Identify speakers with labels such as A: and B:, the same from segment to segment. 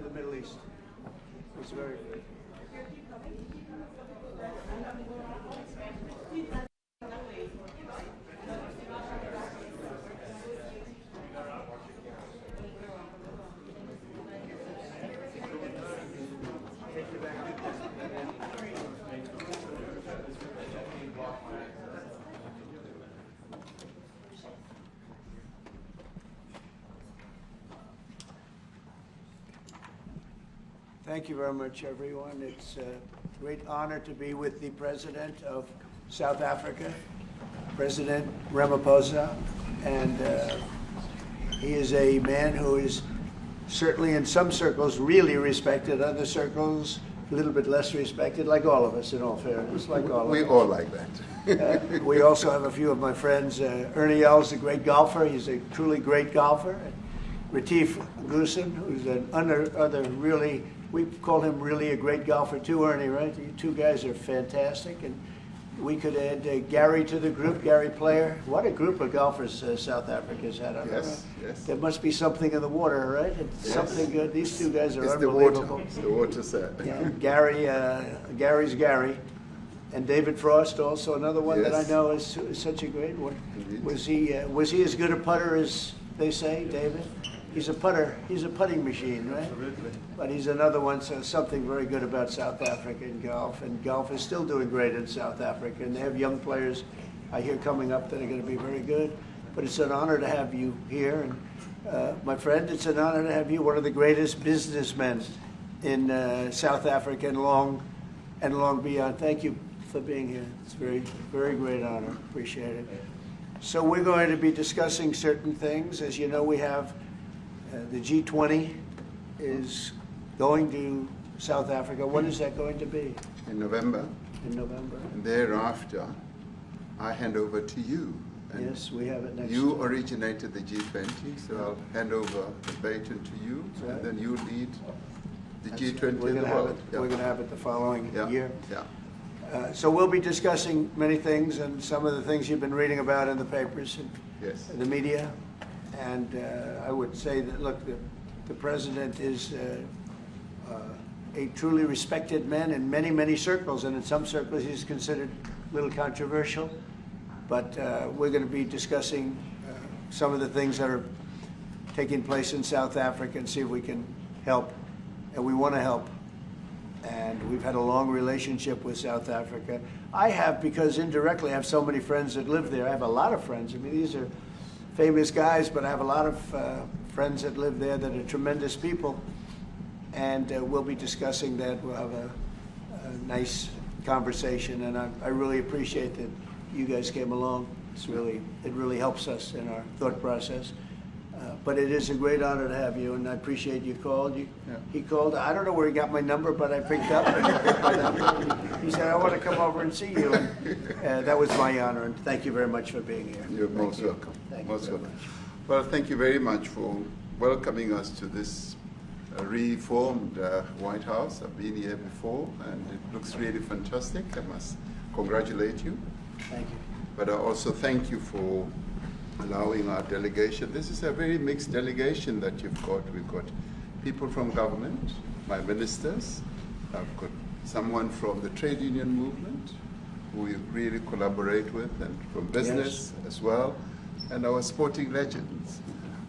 A: to the Middle East. It's very good. Thank you very much, everyone. It's a great honor to be with the President of South Africa, President Ramaphosa, and he is a man who is certainly in some circles really respected, other circles a little bit less respected, like all of us, in all fairness, like all of us.
B: We all like that.
A: We also have a few of my friends. Ernie Els, a great golfer. He's a truly great golfer. Retief Goosen, who's an other really, we call him really a great golfer too, Ernie, right? You two guys are fantastic. And we could add Gary to the group, Gary Player. What a group of golfers South Africa's had.
B: Yes, yes.
A: There must be something in the water, right? It's
B: yes.
A: Something good. These two guys are
B: it's
A: unbelievable.
B: It's the water, sir.
A: Yeah, Gary's Gary. And David Frost, also another one
B: yes.
A: that I know is such a great one.
B: Indeed.
A: Was he as good a putter as they say, David? He's a putter. He's a putting machine, right?
B: Absolutely.
A: But he's another one. So something very good about South Africa in golf, and golf is still doing great in South Africa. And they have young players, I hear, coming up that are going to be very good. But it's an honor to have you here, and my friend, it's an honor to have you, one of the greatest businessmen in South Africa and long beyond. Thank you for being here. It's very, very great honor. Appreciate it. So we're going to be discussing certain things. As you know, we have the G20 is going to South Africa. When is that going to be?
B: In November.
A: In November.
B: And thereafter, I hand over to you. And
A: yes, we have it next.
B: You originated the G20, so I'll hand over the baton to you,
A: right.
B: And then you lead the
A: That's
B: G20
A: right.
B: in the world.
A: We're going to have it the following year.
B: Yeah.
A: So we'll be discussing many things, and some of the things you've been reading about in the papers and
B: yes.
A: the media. And I would say that, look, the president is a truly respected man in many, many circles, and in some circles he's considered a little controversial. But we're going to be discussing some of the things that are taking place in South Africa and see if we can help. And we want to help. And we've had a long relationship with South Africa. I have, because indirectly I have so many friends that live there. I have a lot of friends. I mean, these are famous guys, but I have a lot of friends that live there that are tremendous people. And we'll be discussing that. We'll have a nice conversation. And I really appreciate that you guys came along. It really helps us in our thought process. But it is a great honor to have you, and I appreciate you called. He called. I don't know where he got my number, but I picked up. He said, I want to come over and see you. And that was my honor, and thank you very much for being here.
B: You're most welcome.
A: Thank
B: most
A: you very
B: welcome.
A: much.
B: Well, thank you very much for welcoming us to this reformed White House. I've been here before, and it looks really fantastic. I must congratulate you.
A: Thank you.
B: But I also thank you for allowing our delegation. This is a very mixed delegation that you've got. We've got people from government, my ministers. I've got someone from the trade union movement who we really collaborate with, and from business yes. as well, and our sporting legends.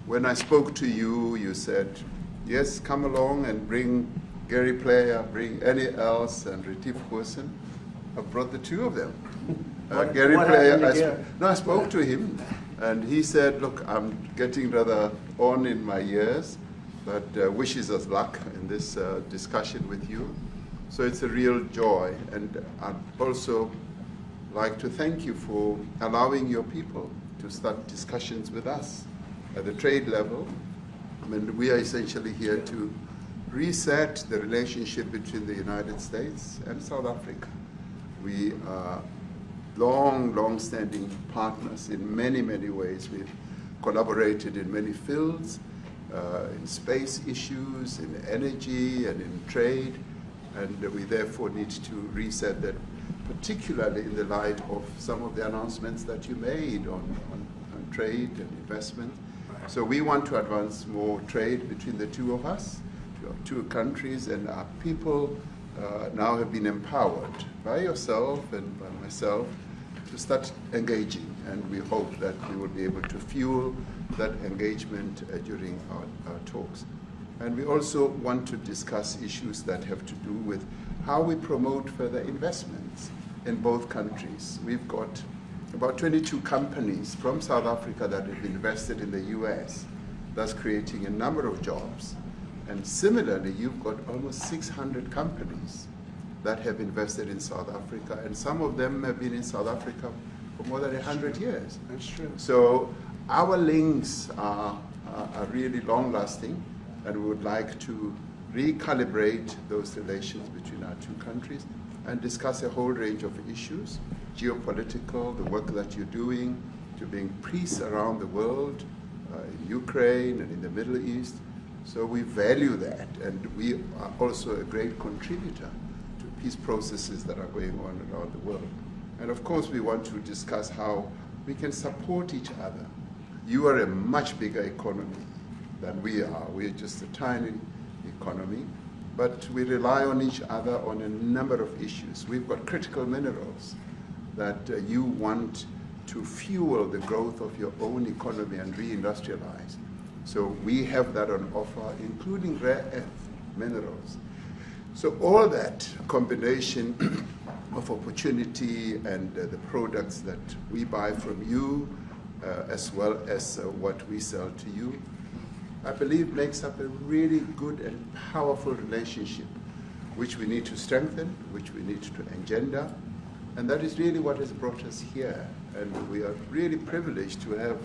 B: When I spoke to you, you said, yes, come along and bring Gary Player, bring Ernie Els and Retief Goosen. I've brought the two of them. Gary Player, I spoke to him. And he said, look, I'm getting rather on in my years, but wishes us luck in this discussion with you. So it's a real joy. And I'd also like to thank you for allowing your people to start discussions with us at the trade level. I mean, we are essentially here to reset the relationship between the United States and South Africa. We are long-standing partners in many, many ways. We've collaborated in many fields, in space issues, in energy, and in trade, and we therefore need to reset that, particularly in the light of some of the announcements that you made on trade and investment. So we want to advance more trade between the two of us, to our two countries, and our people now have been empowered by yourself and by myself to start engaging, and we hope that we will be able to fuel that engagement during our talks. And we also want to discuss issues that have to do with how we promote further investments in both countries. We've got about 22 companies from South Africa that have invested in the US, thus creating a number of jobs. And similarly, you've got almost 600 companies that have invested in South Africa, and some of them have been in South Africa for more than 100 years.
A: That's true.
B: So our links are really long-lasting, and we would like to recalibrate those relations between our two countries and discuss a whole range of issues, geopolitical, the work that you're doing to bring peace around the world, in Ukraine and in the Middle East. So we value that, and we are also a great contributor to peace processes that are going on around the world. And of course, we want to discuss how we can support each other. You are a much bigger economy than we are. We're just a tiny economy, but we rely on each other on a number of issues. We've got critical minerals that you want to fuel the growth of your own economy and reindustrialize. So we have that on offer, including rare earth minerals. So all that combination of opportunity and the products that we buy from you, as well as what we sell to you, I believe makes up a really good and powerful relationship, which we need to strengthen, which we need to engender, and that is really what has brought us here. And we are really privileged to have,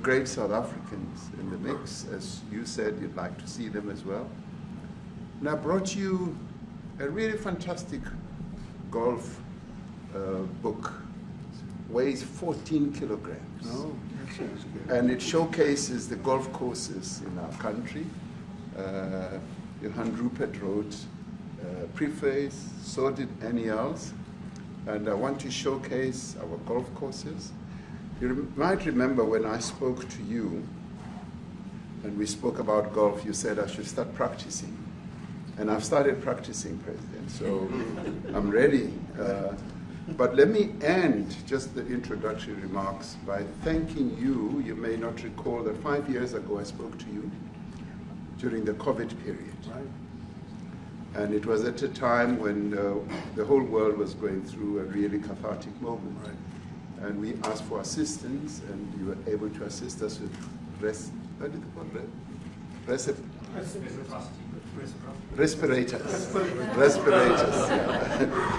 B: great South Africans in the mix. As you said, you'd like to see them as well. And I brought you a really fantastic golf book. Weighs 14 kilograms.
A: Oh, that sounds good.
B: And it showcases the golf courses in our country. Johann Rupert wrote preface, so did Annie Els. And I want to showcase our golf courses. You might remember when I spoke to you, and we spoke about golf, you said I should start practicing. And I've started practicing, President, so I'm ready. But let me end just the introductory remarks by thanking you. You may not recall that 5 years ago I spoke to you during the COVID period.
A: Right.
B: And it was at a time when the whole world was going through a really cathartic moment.
A: Right.
B: And we asked for assistance, and you were able to assist us with respirators.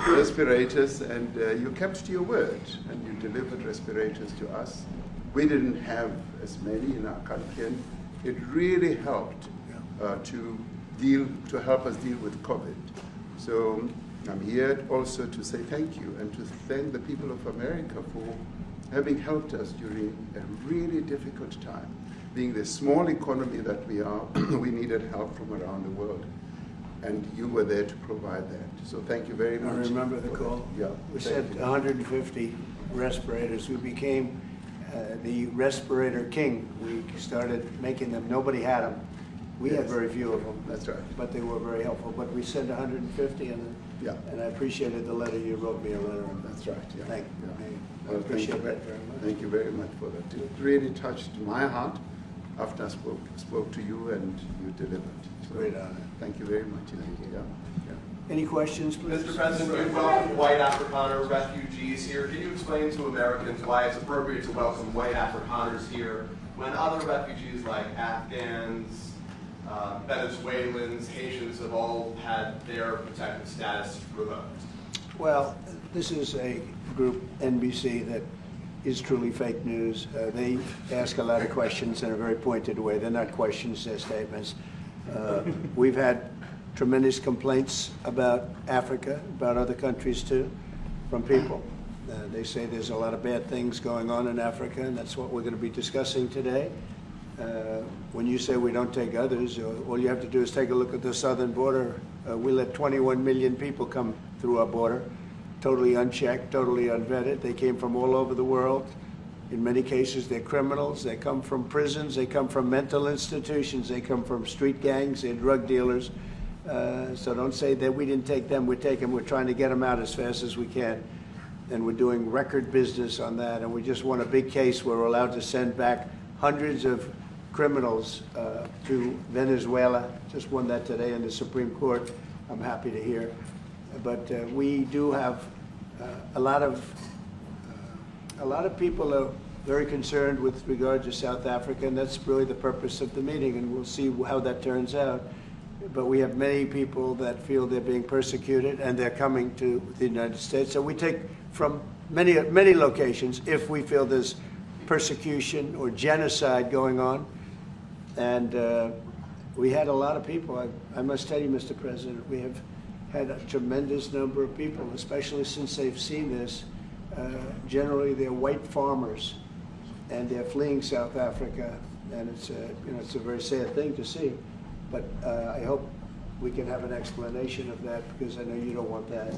B: Respirators, and you kept to your word, and you delivered respirators to us. We didn't have as many in our country, and it really helped to help us deal with COVID. So I'm here also to say thank you and to thank the people of America for having helped us during a really difficult time. Being the small economy that we are, we needed help from around the world. And you were there to provide that. So thank you very much.
A: I remember the call.
B: Yeah.
A: We sent 150 respirators. We became the respirator king. We started making them. Nobody had them. We had very few of them.
B: That's right.
A: But they were very helpful. But we sent 150, and I appreciated the letter you wrote me a letter.
B: That's right. Yeah.
A: Thank you.
B: Well,
A: I appreciate that very much.
B: Thank you very much for that. It really touched my heart after I spoke to you, and you delivered. So,
A: great honor.
B: Thank you very much. Yeah.
A: Any questions, please?
C: Mr. President, you welcome white Afrikaner refugees here. Can you explain to Americans why it's appropriate to welcome white Afrikaners here when other refugees like Afghans, Venezuelans, Haitians have all had their protected status revoked?
A: Well, this is a group, NBC, that is truly fake news. They ask a lot of questions in a very pointed way. They're not questions, they're statements. We've had tremendous complaints about Africa, about other countries too, from people. They say there's a lot of bad things going on in Africa, and that's what we're going to be discussing today. When you say we don't take others, all you have to do is take a look at the southern border. We let 21 million people come through our border, totally unchecked, totally unvetted. They came from all over the world In many cases, they're criminals. They come from prisons. They come from mental institutions. They come from street gangs. They're drug dealers. So don't say that we didn't take them. We take them. We're trying to get them out as fast as we can. And we're doing record business on that. And we just won a big case where we're allowed to send back hundreds of criminals to Venezuela. Just won that today in the Supreme Court. I'm happy to hear. But we do have a lot of people are very concerned with regard to South Africa, and that's really the purpose of the meeting, and we'll see how that turns out. But we have many people that feel they're being persecuted, and they're coming to the United States. So we take from many locations if we feel there's persecution or genocide going on. And we had a lot of people. I must tell you, Mr. President, we have had a tremendous number of people, especially since they've seen this. Generally, they're white farmers, and they're fleeing South Africa, and it's a very sad thing to see. But I hope we can have an explanation of that, because I know you don't want that.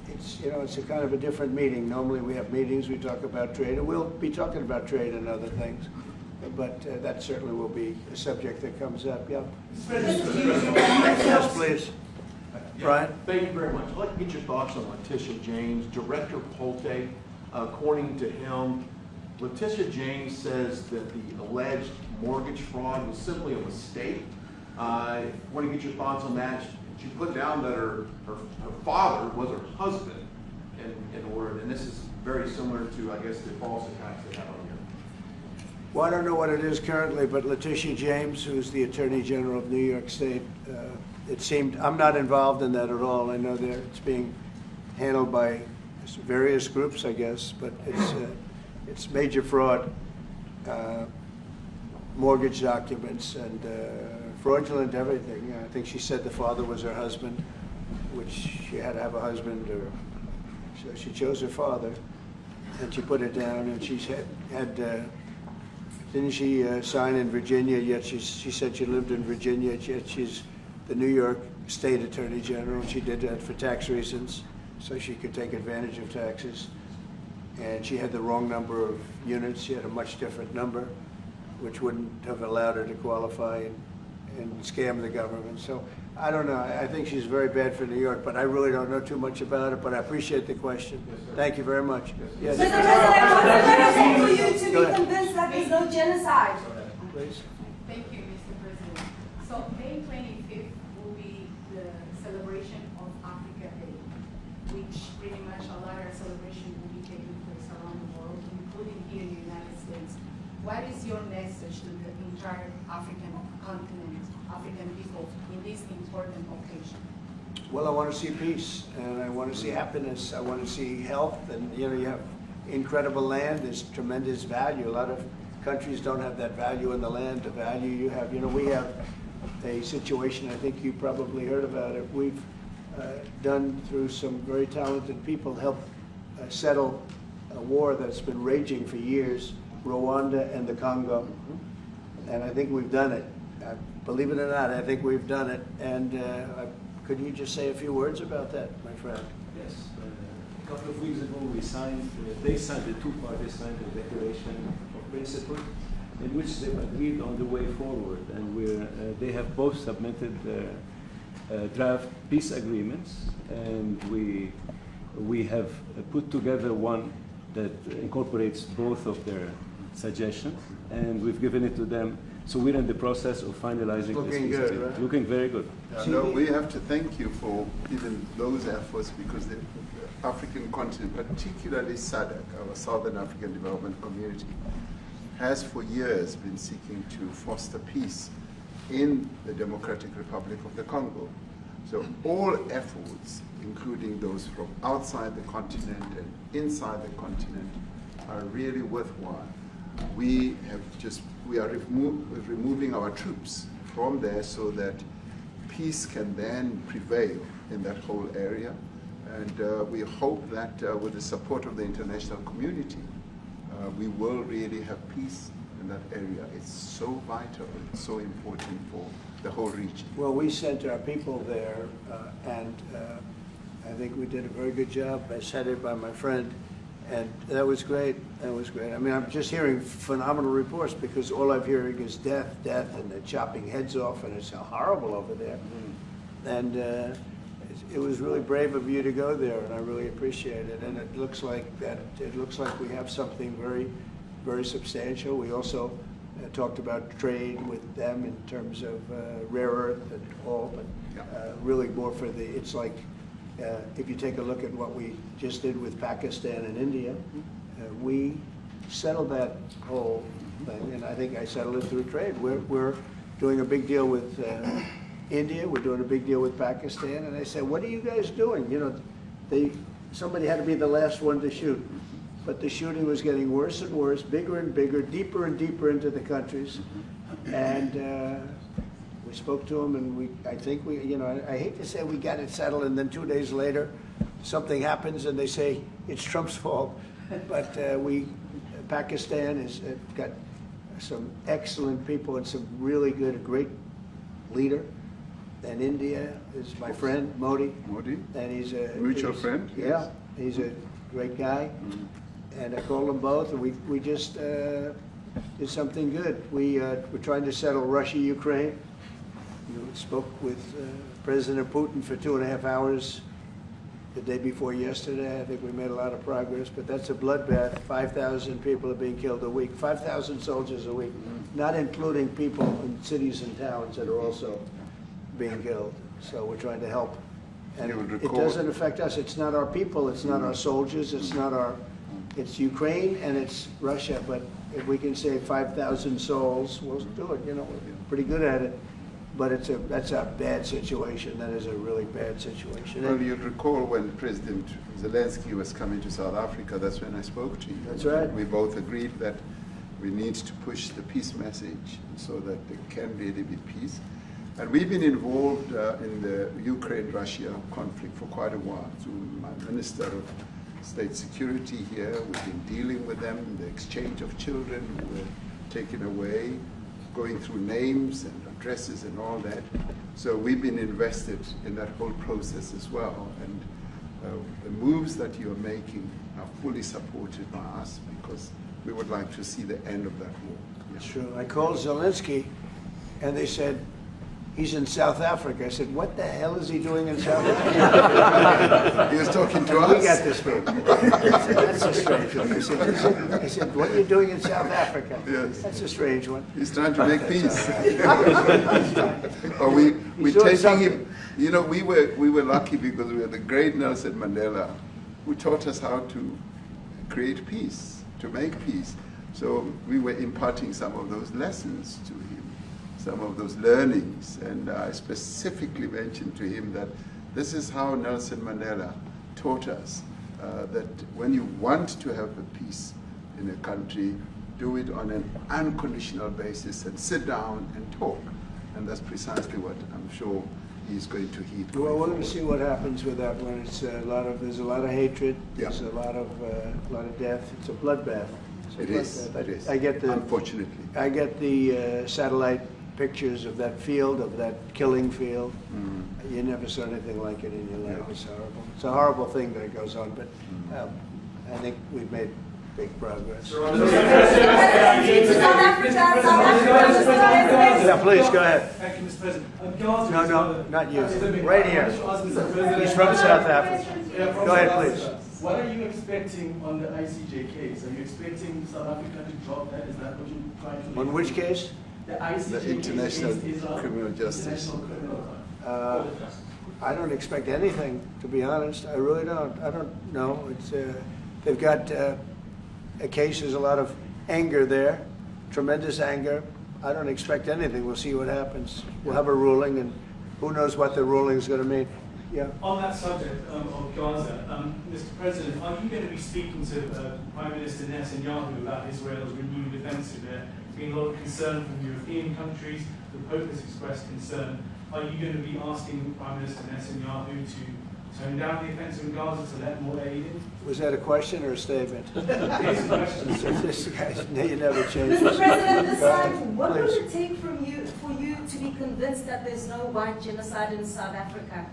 A: It's a kind of a different meeting. Normally we have meetings, we talk about trade, and we'll be talking about trade and other things. But that certainly will be a subject that comes up. Yeah. Yes, please. Brian?
D: Thank you very much. I'd like to get your thoughts on Letitia James. Director Polte, according to him, Letitia James says that the alleged mortgage fraud was simply a mistake. I want to get your thoughts on that. She put down that her father was her husband in order, and this is very similar to, I guess, the false attacks they have on here.
A: Well, I don't know what it is currently, but Letitia James, who's the Attorney General of New York State, it seemed, I'm not involved in that at all. I know that it's being handled by various groups, I guess, but it's major fraud, mortgage documents, and fraudulent everything. I think she said the father was her husband, which she had to have a husband, or so she chose her father, and she put it down, and she had didn't she sign in Virginia, yet she said she lived in Virginia, yet she's the New York State Attorney General. She did that for tax reasons, so she could take advantage of taxes. And she had the wrong number of units. She had a much different number, which wouldn't have allowed her to qualify and scam the government. So I don't know. I think she's very bad for New York, but I really don't know too much about it, but I appreciate the question.
D: Yes,
A: thank you very much. Yes.
E: Mr. President, what's the benefit for you to be convinced that there's no genocide?
A: Please.
F: Thank you, Mr. President. So May 25th will be the celebration of Africa Day, which pretty much a lot of celebration will be taking place around the world, including here in the United States. What is your message to the entire African continent, African people in this important occasion?
A: Well, I want to see peace, and I want to see happiness. I want to see health, and you have incredible land. There's tremendous value. A lot of countries don't have that value in the land, the value you have. We have a situation, I think you probably heard about it. We've done, through some very talented people, helped settle a war that's been raging for years, Rwanda and the Congo. And I think we've done it. Believe it or not, I think we've done it. And could you just say a few words about that, my friend?
G: Yes. A couple of weeks ago, they signed, the two parties signed a declaration of principles in which they've agreed on the way forward. And they have both submitted their draft peace agreements, and we have put together one that incorporates both of their suggestions, and we've given it to them. So we're in the process of finalizing this
A: Looking
G: peace
A: good,
G: agreement.
A: right?
G: Looking very good.
B: No, we have to thank you for even those efforts, because the African continent, particularly SADC, our Southern African Development Community, has for years been seeking to foster peace in the Democratic Republic of the Congo. So all efforts, including those from outside the continent and inside the continent, are really worthwhile. We are removing our troops from there so that peace can then prevail in that whole area. And we hope that with the support of the international community, we will really have peace in that area. It's so vital, it's so important for the whole region.
A: Well, we sent our people there, and I think we did a very good job, as headed by my friend And that was great. That was great. I mean, I'm just hearing phenomenal reports because all I'm hearing is death, death, and they're chopping heads off, and it's horrible over there. And it was really brave of you to go there, and I really appreciate it. And it looks like that. It looks like we have something very, very substantial. We also talked about trade with them in terms of rare earth and all, but really more for the. It's like if you take a look at what we just did with Pakistan and India, we settled that whole thing, and I think I settled it through trade. We're doing a big deal with India. We're doing a big deal with Pakistan, and I said, "What are you guys doing?" You know, somebody had to be the last one to shoot, but the shooting was getting worse and worse, bigger and bigger, deeper and deeper into the countries, and we spoke to them, and I think we, you know, I hate to say we got it settled, and then 2 days later, something happens, and they say it's Trump's fault, but Pakistan has got some excellent people and some really good, great leader. And India is my friend, Modi.
B: Modi?
A: And he's a...
B: Mutual friend?
A: Yeah,
B: Yes.
A: he's a great guy. And I called them both, and we just did something good. We're trying to settle Russia, Ukraine. We spoke with President Putin for 2.5 hours the day before yesterday. I think we made a lot of progress, but that's a bloodbath. 5,000 people are being killed a week, 5,000 soldiers a week, not including people in cities and towns that are also being killed. So we're trying to help. And it doesn't affect us. It's not our people. It's not our soldiers. It's not our. It's Ukraine and it's Russia. But if we can save 5,000 souls, we'll do it. You know, we're pretty good at it. But that's a bad situation. That is a really bad situation.
B: Well, you'd recall when President Zelensky was coming to South Africa, that's when I spoke to you.
A: That's right.
B: We both agreed that we need to push the peace message so that there can really be peace. And we've been involved in the Ukraine-Russia conflict for quite a while. Through my Minister of State Security here, we've been dealing with them, the exchange of children who were taken away, going through names and addresses and all that. So we've been invested in that whole process as well. And the moves that you're making are fully supported by us because we would like to see the end of that war.
A: That's true. I called Zelensky, and they said, he's in South Africa. I said, what the hell is he doing in South Africa?
B: He was talking to us.
A: We got this one. I said, that's a strange one. I said, what are you doing in South Africa?
B: Yes.
A: That's a strange one.
B: He's trying to make peace. Or we
A: doing
B: taking
A: something.
B: him. You know, we were lucky because we had the great Nelson Mandela, who taught us how to create peace, to make peace. So we were imparting some of those lessons to him, some of those learnings, and I specifically mentioned to him that this is how Nelson Mandela taught us that when you want to have a peace in a country, do it on an unconditional basis and sit down and talk. And that's precisely what I'm sure he's going to heed.
A: Well, we're going to see what happens with that one. It's there's a lot of hatred.
B: Yeah.
A: There's a lot of death. It's a bloodbath.
B: It is. It is. Unfortunately.
A: I get the satellite pictures of that field, of that killing field. You never saw anything like it in your life.
B: Yeah.
A: It's horrible. It's a horrible thing that goes on, but I think we've made big progress. Yeah, please, go ahead.
H: Thank you, Mr. President.
A: No, not you. Right here. He's from South Africa. Go ahead, please.
H: What are you expecting on the ICJ case? Are you expecting South Africa to drop that? Is that what you're trying to do?
A: On which case?
H: The ICJ
B: The International
H: case is
B: Criminal Justice.
H: International Criminal Court.
A: I don't expect anything, to be honest. I really don't. I don't know. It's they've got a case. There's a lot of anger there, tremendous anger. I don't expect anything. We'll see what happens. We'll have a ruling, and who knows what the ruling is going to mean. Yeah.
H: On that subject of Gaza, Mr. President, are you going to be speaking to Prime Minister Netanyahu about Israel's renewed offensive there? There's been a lot of concern from European countries. The Pope has expressed concern. Are you going to be asking Prime Minister Netanyahu to tone down the offensive in Gaza to let more aid in?
A: Was that a question or a statement?
H: It's a question.
A: This guy's, you never change.
E: Mr. President, this time, what
A: Please.
E: would it take for you to be convinced that there's no white genocide in South Africa?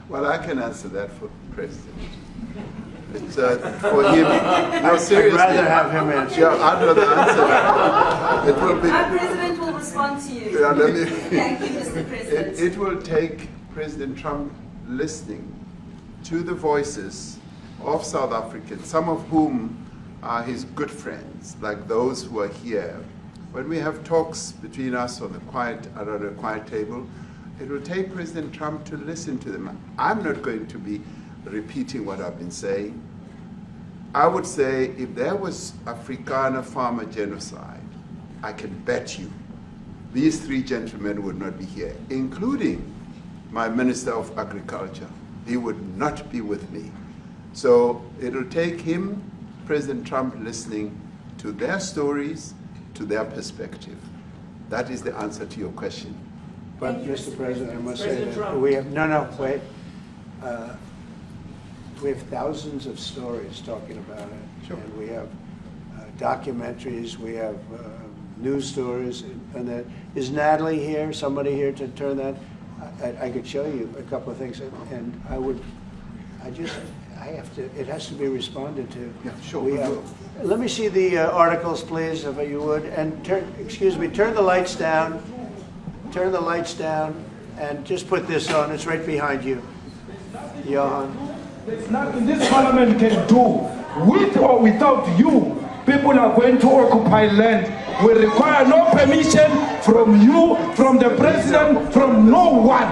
B: Well, I can answer that for the President. It's for him. No, seriously.
A: I'd rather have him answer.
B: Yeah, I'd rather answer that. It will be.
E: Our president will respond to you.
B: Yeah, let me.
E: Thank you, Mr. President.
B: It will take President Trump listening to the voices of South Africans, some of whom are his good friends, like those who are here. When we have talks between us on the around a quiet table, it will take President Trump to listen to them. I'm not going to be repeating what I've been saying. I would say if there was Afrikaner farmer genocide, I can bet you these three gentlemen would not be here, including my Minister of Agriculture. He would not be with me. So it'll take him, President Trump, listening to their stories, to their perspective. That is the answer to your question.
A: But,
E: Thank you,
A: Mr.
E: Mr.
A: President, I must say
G: President
A: that
G: Trump.
A: we have, no, wait. We have thousands of stories talking about it.
B: Sure.
A: And we have documentaries, we have news stories, and that. Is Natalie here, somebody here to turn that? I could show you a couple of things, and it has to be responded to.
B: Yeah, sure,
A: We
B: we
A: have-
B: will.
A: Let me see the articles, please, if you would, and turn the lights down. Turn the lights down, and just put this on. It's right behind you, Johan.
I: There's nothing this parliament can do. With or without you, people are going to occupy land. We require no permission from you, from the president, from no one.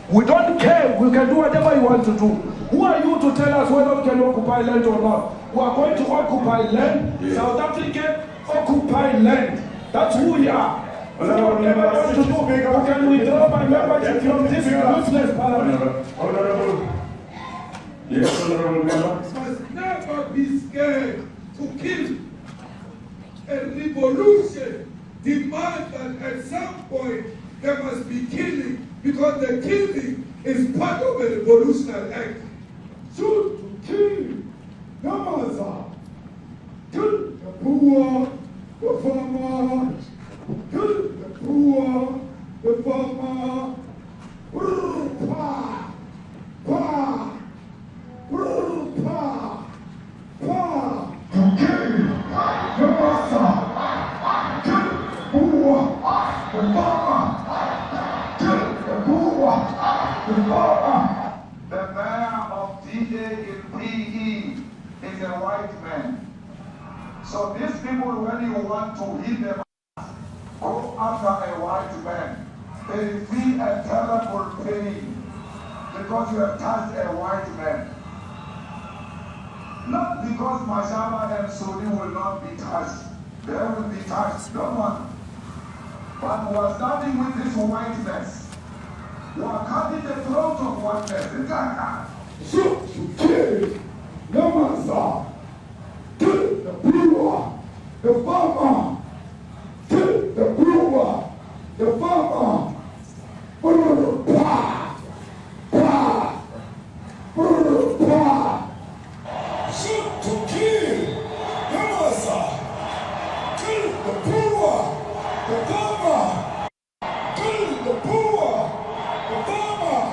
I: We don't care. We can do whatever you want to do. Who are you to tell us whether we can occupy land or not? We are going to occupy land. Yeah. South Africa occupy land. That's who we are. Whatever we want to do, we can withdraw my membership from this useless parliament.
J: Honorable. Yes, honorable member. Must never be scared to kill. A revolution demands that at some point there must be killing, because the killing is part of a revolutionary act. Shoot to kill, Ramaphosa. Kill the poor, the farmer. Kill the poor, the farmer. Pa, pa, pa, pa. To kill Ramaphosa. Kill the poor, the farmer. Kill the poor, the farmer.
K: The mayor of DA in PE is a white man. So these people, when you want to hit them, go after a white man. They feel a terrible pain because you have touched a white man. Not because Mashaba and Suni will not be touched. They will be touched, no one. But we are starting with this whiteness. We are cutting the throat of whiteness.
J: Shoot to kill Ramaphosa. Kill the brewer, the farmer. Kill the brewer, the farmer. Pa, pa, pa. Shoot to kill Ramaphosa. Kill the brewer, the farmer. Kill the brewer, the farmer.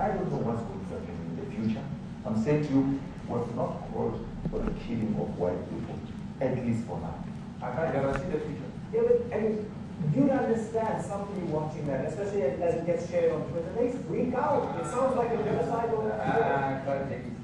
K: I don't know what's going to happen in the future. I'm saying to you, was not called for the killing of white people, at least for now. I can't guarantee the future.
L: Yeah, but I mean, you understand somebody watching that, especially as it gets shared on Twitter, they freak out. It sounds like a genocidal.
K: I can't take it.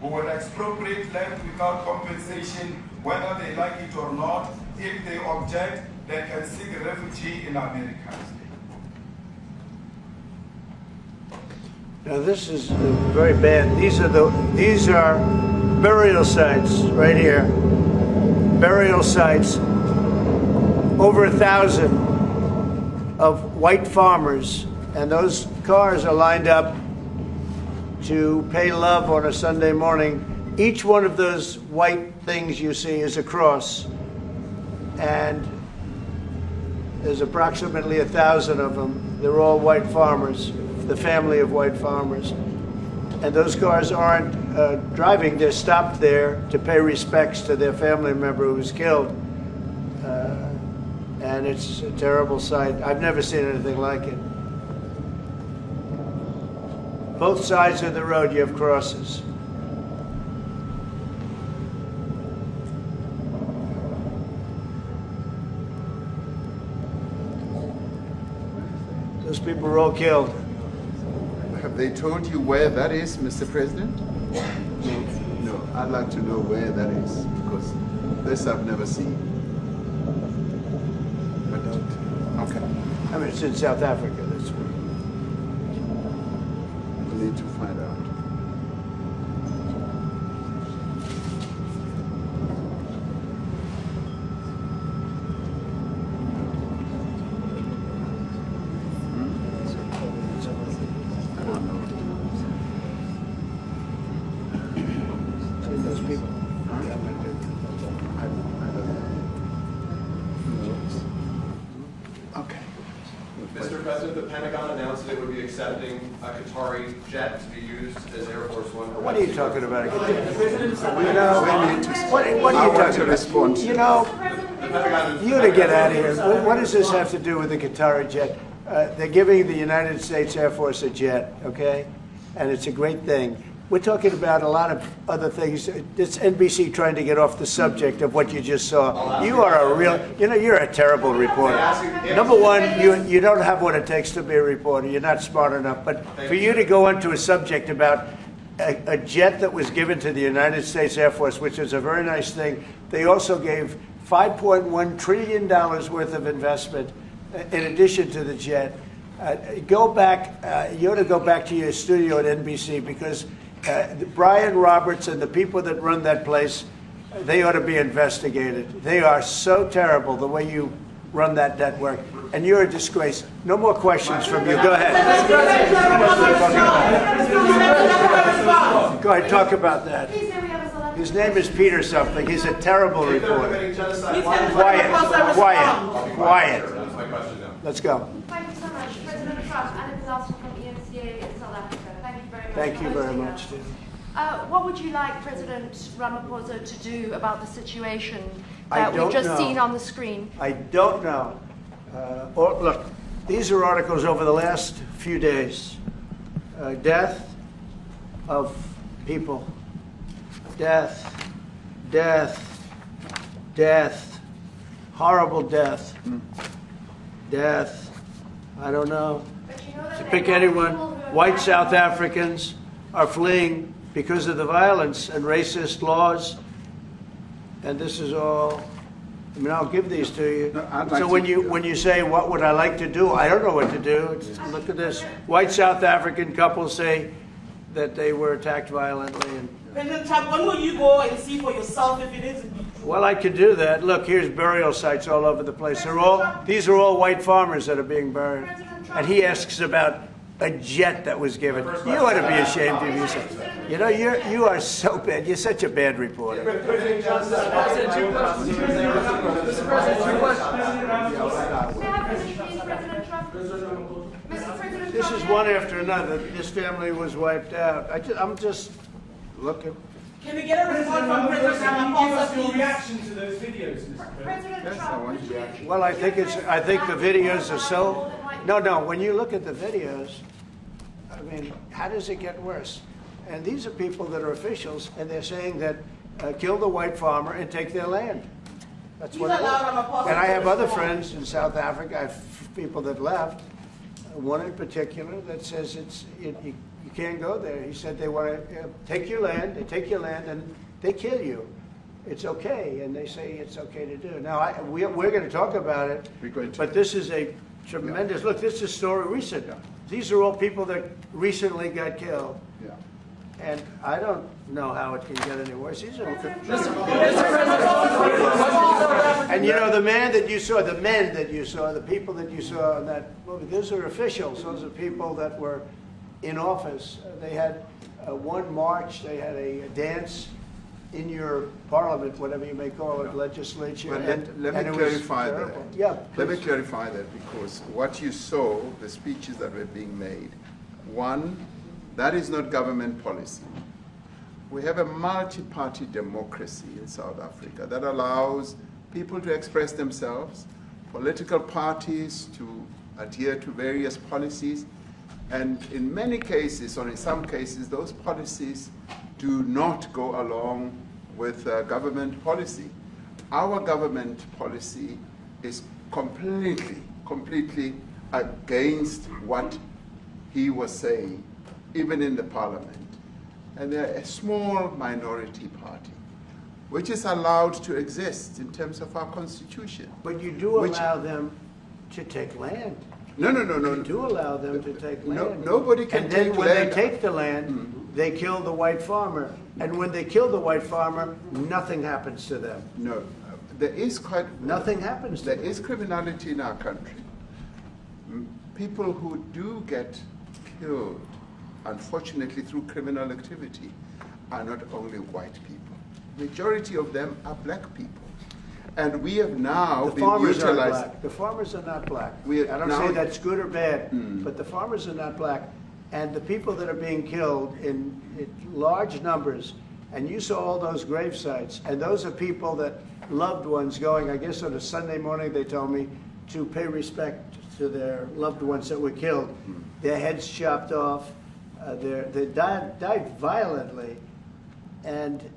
M: Who will expropriate land without compensation, whether they like it or not. If they object, they can seek refugee in America.
A: Now this is very bad. These are burial sites right here. Burial sites. Over 1,000 of white farmers, and those cars are lined up to pay love on a Sunday morning. Each one of those white things you see is a cross, and there's approximately 1,000 of them. They're all white farmers, the family of white farmers. And those cars aren't driving, they're stopped there to pay respects to their family member who was killed. And it's a terrible sight. I've never seen anything like it. Both sides of the road you have crosses. Those people were all killed.
B: Have they told you where that is, Mr. President? No, I'd like to know where that is, because this I've never seen. But, okay.
A: I mean, it's in South Africa, that's where.
B: We need to find out.
C: Mr. President, the Pentagon announced that it would be accepting a Qatari jet to be used as Air Force One.
A: What are you talking about? You know, what are you talking about? You know, you gotta get out of here. What does this have to do with the Qatari jet? They're giving the United States Air Force a jet, okay? And it's a great thing. We're talking about a lot of other things. It's NBC trying to get off the subject of what you just saw. You are a real, you know, you're a terrible reporter. Number one, you don't have what it takes to be a reporter. You're not smart enough. But for you to go into a subject about a jet that was given to the United States Air Force, which is a very nice thing, they also gave $5.1 trillion worth of investment in addition to the jet. Go back, you ought to go back to your studio at NBC, because Brian Roberts and the people that run that place, they ought to be investigated. They are so terrible the way you run that network, and you're a disgrace. No more questions from you. Go ahead. Go ahead, talk about that. His name is Peter something. He's a terrible reporter. Quiet. Let's go.
E: Thank you so much. President Trump, Anna Disaster from EMCA in South Africa. Thank you very much.
A: Thank you very much, Steve.
E: What would you like President Ramaphosa to do about the situation that we've just seen on the screen?
A: I don't know. Look, these are articles over the last few days. Death of people. Death. Horrible death. Death. I don't know. To pick anyone, white South Africans are fleeing because of the violence and racist laws. And this is all, I mean, I'll give these to you. So when you say, what would I like to do? I don't know what to do. Look at this. White South African couples say that they were attacked violently. And,
N: President Trump, when will you go and see for yourself if it is?
A: well, I could do that. Look, here's burial sites all over the place. These are all white farmers that are being buried. And he asks about a jet that was given. You ought to be ashamed of yourself. You know, you are so bad. You're such a bad reporter. This is one after another. This family was wiped out. I'm just looking.
N: Can we get a report from President Ramaphosa,
H: Your
N: please?
H: reaction to those videos, Mr. President?
E: President Trump,
A: Well, I think the videos are so. No. When you look at the videos, I mean, how does it get worse? And these are people that are officials, and they're saying that kill the white farmer and take their land. That's what it is. And I have other friends in South Africa. I have people that left. One in particular that says you can't go there. He said they want to take your land. They take your land and they kill you. It's okay, and they say it's okay to do. Now we're going to talk about it, but this is a tremendous look. This is a story recent. These are all people that recently got killed.
B: Yeah.
A: And I don't know how it can get any worse. These are and you know, the men that you saw, the people that you saw in that movie, those are officials. Those are people that were in office. They had one march, they had a dance in your parliament, whatever you may call it, legislature.
B: Well, let me clarify that.
A: Yeah,
B: let me clarify that, because what you saw, the speeches that were being made, one, that is not government policy. We have a multi-party democracy in South Africa that allows people to express themselves, political parties to adhere to various policies, and in many cases, or in some cases, those policies do not go along with government policy. Our government policy is completely against what he was saying, even in the parliament. And they're a small minority party, which is allowed to exist in terms of our constitution.
A: But you do allow them to take land.
B: No.
A: You do allow them to take land.
B: Nobody can take land.
A: And then when they take the land, they kill the white farmer. And when they kill the white farmer, nothing happens to them.
B: No, there is
A: nothing happens to them.
B: There is criminality in our country. People who do get killed, unfortunately, through criminal activity, are not only white people. Majority of them are black people. And we have now
A: the farmers are black. The farmers are not black. I don't say that's good or bad, but the farmers are not black. And the people that are being killed in large numbers, and you saw all those grave sites, and those are people that loved ones going, I guess on a Sunday morning, they told me, to pay respect to their loved ones that were killed. Their heads chopped off. They died violently. And,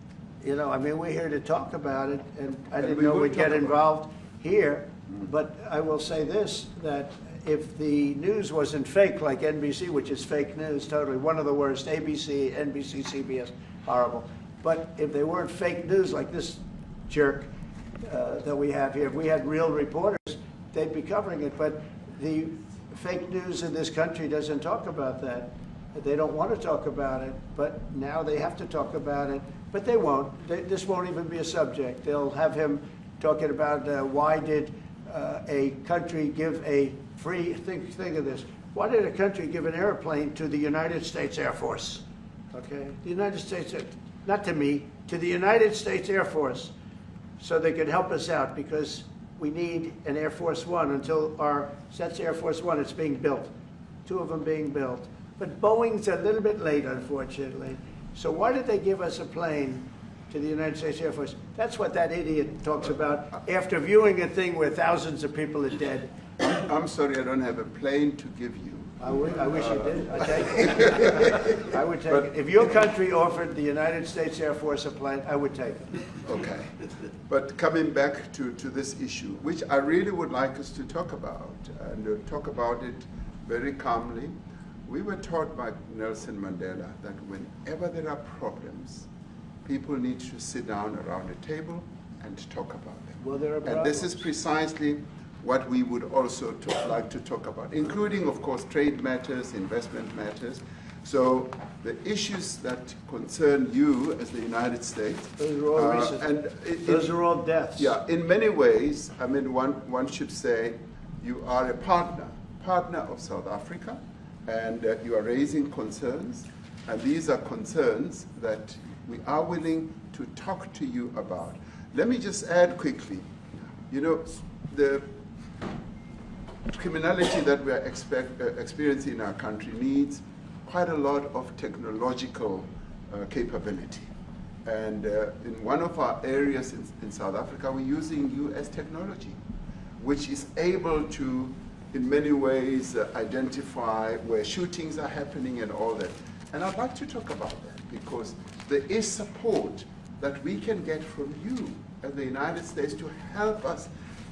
A: you know, I mean, we're here to talk about it, and I didn't know we'd get involved here. But I will say this, that if the news wasn't fake like NBC, which is fake news totally, one of the worst, ABC, NBC, CBS, horrible. But if they weren't fake news like this jerk that we have here, if we had real reporters, they'd be covering it. But the fake news in this country doesn't talk about that. They don't want to talk about it, but now they have to talk about it. But they won't. This won't even be a subject. They'll have him talking about why did a country give a free, think of this, why did a country give an airplane to the United States Air Force? Okay, the United States, not to me, to the United States Air Force, so they could help us out, because we need an Air Force One until that's Air Force One, it's being built, 2 of them being built. But Boeing's a little bit late, unfortunately. So why did they give us a plane to the United States Air Force? That's what that idiot talks about after viewing a thing where thousands of people are dead.
B: I'm sorry, I don't have a plane to give you.
A: I wish you did. I'd take it. I would take it. If your country offered the United States Air Force a plane, I would take it.
B: Okay. But coming back to this issue, which I really would like us to talk about, and talk about it very calmly. We were taught by Nelson Mandela that whenever there are problems, people need to sit down around a table and talk about them.
A: Well, there are problems.
B: And this is precisely what we would also like to talk about, including, of course, trade matters, investment matters. So the issues that concern you as the United States.
A: Those are all recent. Those are all deaths.
B: Yeah, in many ways, I mean, one should say you are a partner of South Africa, and you are raising concerns, and these are concerns that we are willing to talk to you about. Let me just add quickly, you know, the criminality that we are experiencing in our country needs quite a lot of technological capability. And in one of our areas in South Africa, we're using US technology, which is able to, in many ways, identify where shootings are happening and all that. And I'd like to talk about that, because there is support that we can get from you as the United States to help us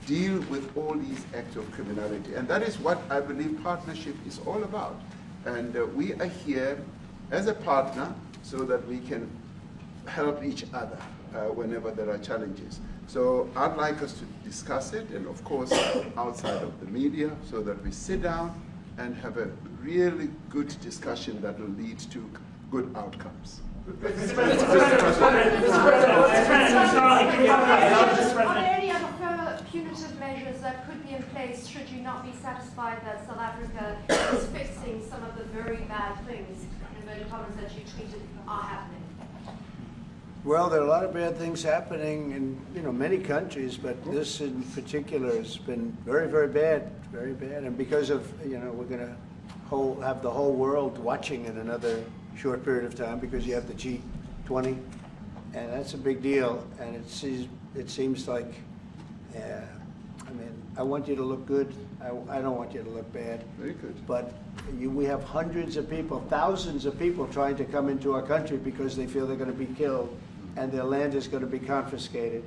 B: deal with all these acts of criminality. And that is what I believe partnership is all about. And we are here as a partner so that we can help each other whenever there are challenges. So I'd like us to discuss it, and of course outside of the media, so that we sit down and have a really good discussion that will lead to good outcomes.
E: Are there any other further punitive measures that could be in place should you not be satisfied that South Africa is fixing some of the very bad things, in inverted commas, that you tweeted are happening?
A: Well, there are a lot of bad things happening in many countries, but this in particular has been very, very bad, very bad. And because of we're going to have the whole world watching in another short period of time because you have the G20, and that's a big deal. And it seems like, I want you to look good. I don't want you to look bad.
B: Very good.
A: But we have hundreds of people, thousands of people trying to come into our country because they feel they're going to be killed and their land is going to be confiscated.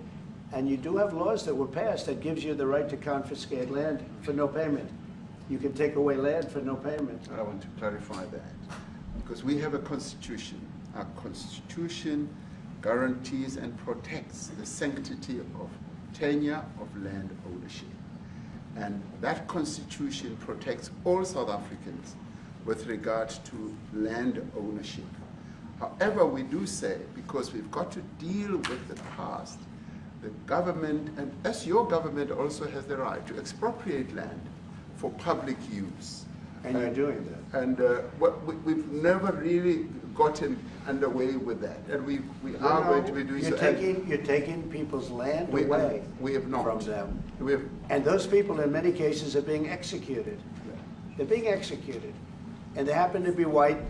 A: And you do have laws that were passed that gives you the right to confiscate land for no payment. You can take away land for no payment.
B: I want to clarify that because we have a constitution. Our constitution guarantees and protects the sanctity of tenure of land ownership. And that constitution protects all South Africans with regard to land ownership. However, we do say, because we've got to deal with the past, the government, and as your government also has the right to expropriate land for public use.
A: And you're doing that.
B: And we've never really gotten underway with that. And we are going to be doing so.
A: You're taking people's land away
B: we have not.
A: From them.
B: We have,
A: and those people, in many cases, are being executed. They're being executed. And they happen to be white,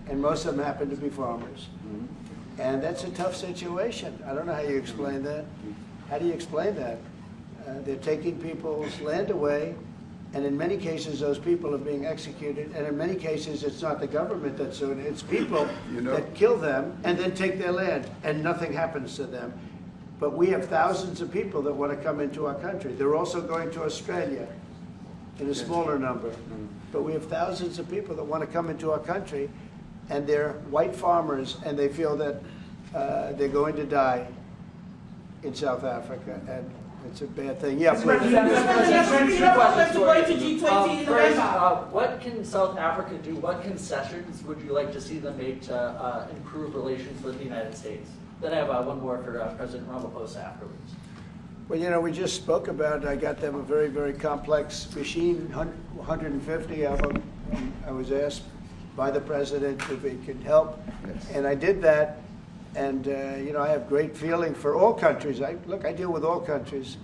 A: and most of them happen to be farmers. Mm-hmm. And that's a tough situation. I don't know how you explain that. How do you explain that? They're taking people's land away, and in many cases, those people are being executed. And in many cases, it's not the government that's doing it. It's people that kill them and then take their land, and nothing happens to them. But we have thousands of people that want to come into our country. They're also going to Australia in a smaller number. But we have thousands of people that want to come into our country, and they're white farmers, and they feel that they're going to die in South Africa, and it's a bad thing. Yeah, please.
O: What can South Africa do? What concessions would you like to see them make to improve relations with the United States? Then I have one more for President Ramaphosa afterwards.
A: Well, we just spoke about it. I got them a very, very complex machine, 150 of them. I was asked by the president if he could help, and I did that. And, I have great feeling for all countries. I deal with all countries,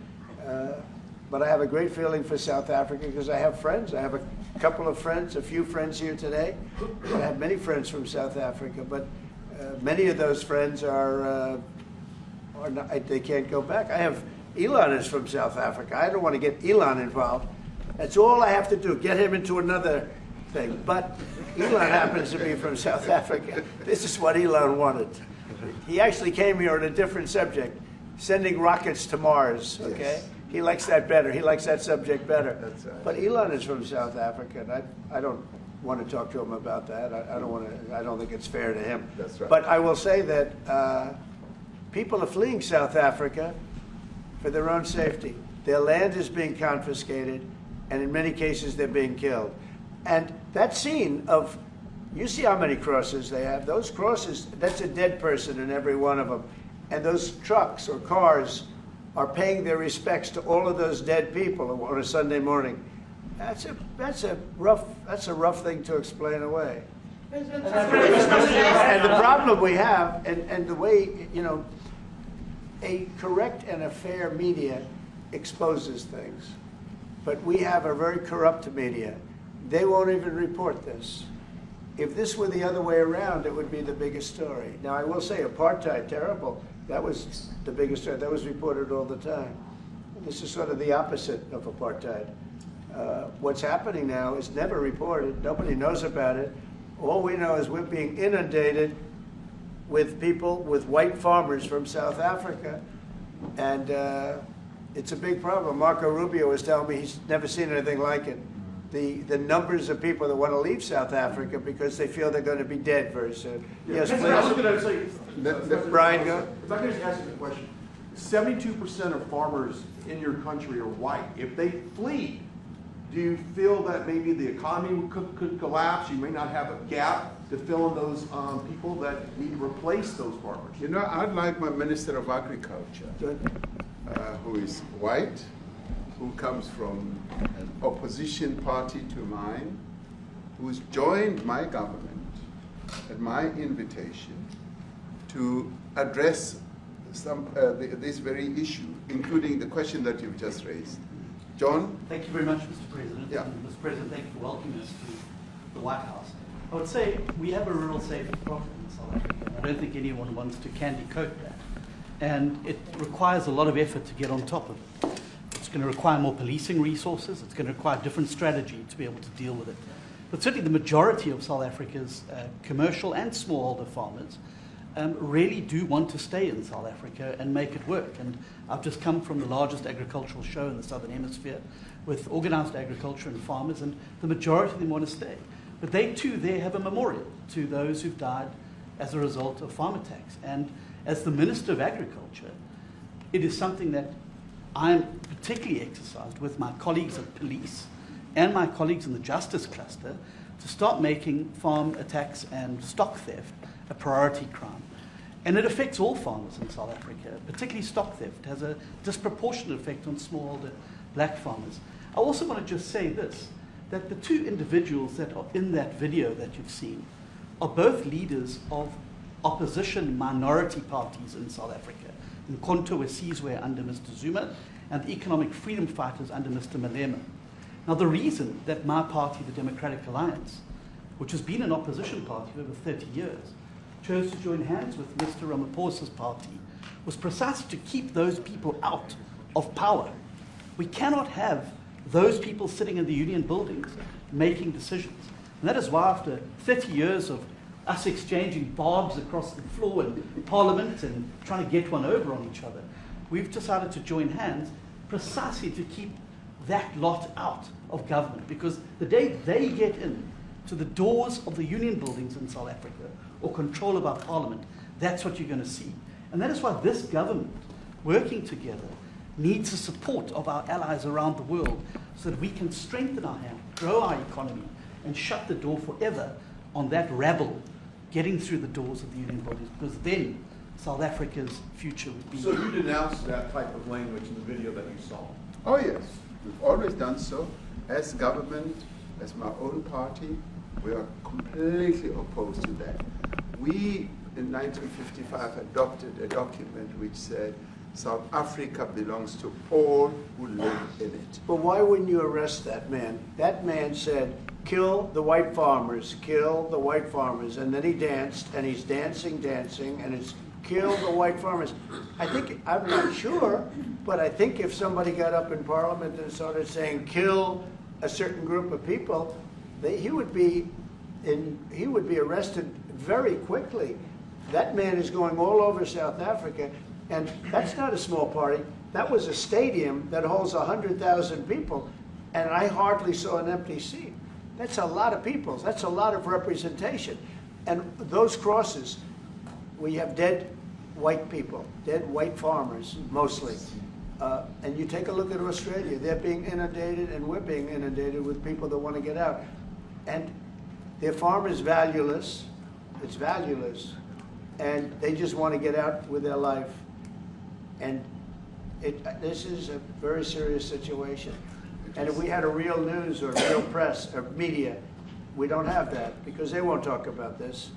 A: but I have a great feeling for South Africa because I have friends. I have a couple of friends, a few friends here today. I have many friends from South Africa, but many of those friends are not, they can't go back. I have Elon is from South Africa. I don't want to get Elon involved. That's all I have to do, get him into another thing. But Elon happens to be from South Africa. This is what Elon wanted. He actually came here on a different subject, sending rockets to Mars, okay? Yes. He likes that better. He likes that subject better. That's right. But Elon is from South Africa, and I don't want to talk to him about that. I don't think it's fair to him.
B: That's right.
A: But I will say that people are fleeing South Africa for their own safety. Their land is being confiscated, and in many cases they're being killed. And that scene of, you see how many crosses they have. Those crosses, that's a dead person in every one of them. And those trucks or cars are paying their respects to all of those dead people on a Sunday morning. That's a rough thing to explain away. And the problem we have, and the way, a correct and a fair media exposes things. But we have a very corrupt media. They won't even report this. If this were the other way around, it would be the biggest story. Now, I will say apartheid, terrible. That was the biggest story. That was reported all the time. This is sort of the opposite of apartheid. What's happening now is never reported. Nobody knows about it. All we know is we're being inundated with people, with white farmers from South Africa. And it's a big problem. Marco Rubio was telling me he's never seen anything like it. The numbers of people that want to leave South Africa because they feel they're going to be dead very soon. Yes, please. Brian, go.
D: If I could just ask you a question. 72% of farmers in your country are white. If they flee, Do you feel that maybe the economy could collapse? You may not have a gap to fill in those people that need to replace those farmers.
B: You know, I'd like my Minister of Agriculture, who is white, who comes from an opposition party to mine, who's joined my government at my invitation to address this very issue, including the question that you've just raised. John?
P: Thank you very much, Mr. President.
B: Yeah.
P: And Mr. President, thank you for welcoming us to the White House. I would say we have a rural safety problem in South Africa. I don't think anyone wants to candy coat that. And it requires a lot of effort to get on top of it. It's going to require more policing resources. It's going to require a different strategy to be able to deal with it. But certainly the majority of South Africa's commercial and smallholder farmers really do want to stay in South Africa and make it work. And I've just come from the largest agricultural show in the Southern Hemisphere with organized agriculture and farmers, and the majority of them want to stay. But they too there have a memorial to those who've died as a result of farm attacks. And as the Minister of Agriculture, it is something that I'm particularly exercised with my colleagues at police and my colleagues in the justice cluster to start making farm attacks and stock theft a priority crime. And it affects all farmers in South Africa, particularly stock theft. It has a disproportionate effect on smallholder black farmers. I also want to just say this, that the two individuals that are in that video that you've seen are both leaders of opposition minority parties in South Africa, in Mkhonto weSizwe under Mr. Zuma, and the economic freedom fighters under Mr. Malema. Now, the reason that my party, the Democratic Alliance, which has been an opposition party for over 30 years, chose to join hands with Mr. Ramaphosa's party was precisely to keep those people out of power. We cannot have those people sitting in the union buildings making decisions. And that is why after 30 years of us exchanging barbs across the floor in Parliament and trying to get one over on each other, we've decided to join hands precisely to keep that lot out of government. Because the day they get in to the doors of the union buildings in South Africa or control of our parliament, that's what you're going to see. And that is why this government, working together, needs the support of our allies around the world so that we can strengthen our hand, grow our economy, and shut the door forever on that rabble getting through the doors of the union buildings, because then South Africa's future would be...
D: So you denounced that type of language in the video that you saw?
B: Oh yes, we've always done so. As government, as my own party, we are completely opposed to that. We, in 1955, adopted a document which said South Africa belongs to all who live in it.
A: But why wouldn't you arrest that man? That man said, kill the white farmers, kill the white farmers. And then he danced, and he's dancing, and it's kill the white farmers. I think, I'm not sure, but I think if somebody got up in Parliament and started saying kill a certain group of people, he would be arrested very quickly. That man is going all over South Africa, and that's not a small party. That was a stadium that holds 100,000 people, and I hardly saw an empty seat. That's a lot of people. That's a lot of representation. And those crosses, we have dead white people, dead white farmers, mostly. And you take a look at Australia, they're being inundated, and we're being inundated with people that want to get out. And their farm is valueless, it's valueless, and they just want to get out with their life. And this is a very serious situation. And if we had a real news or real press or media, we don't have that, because they won't talk about this,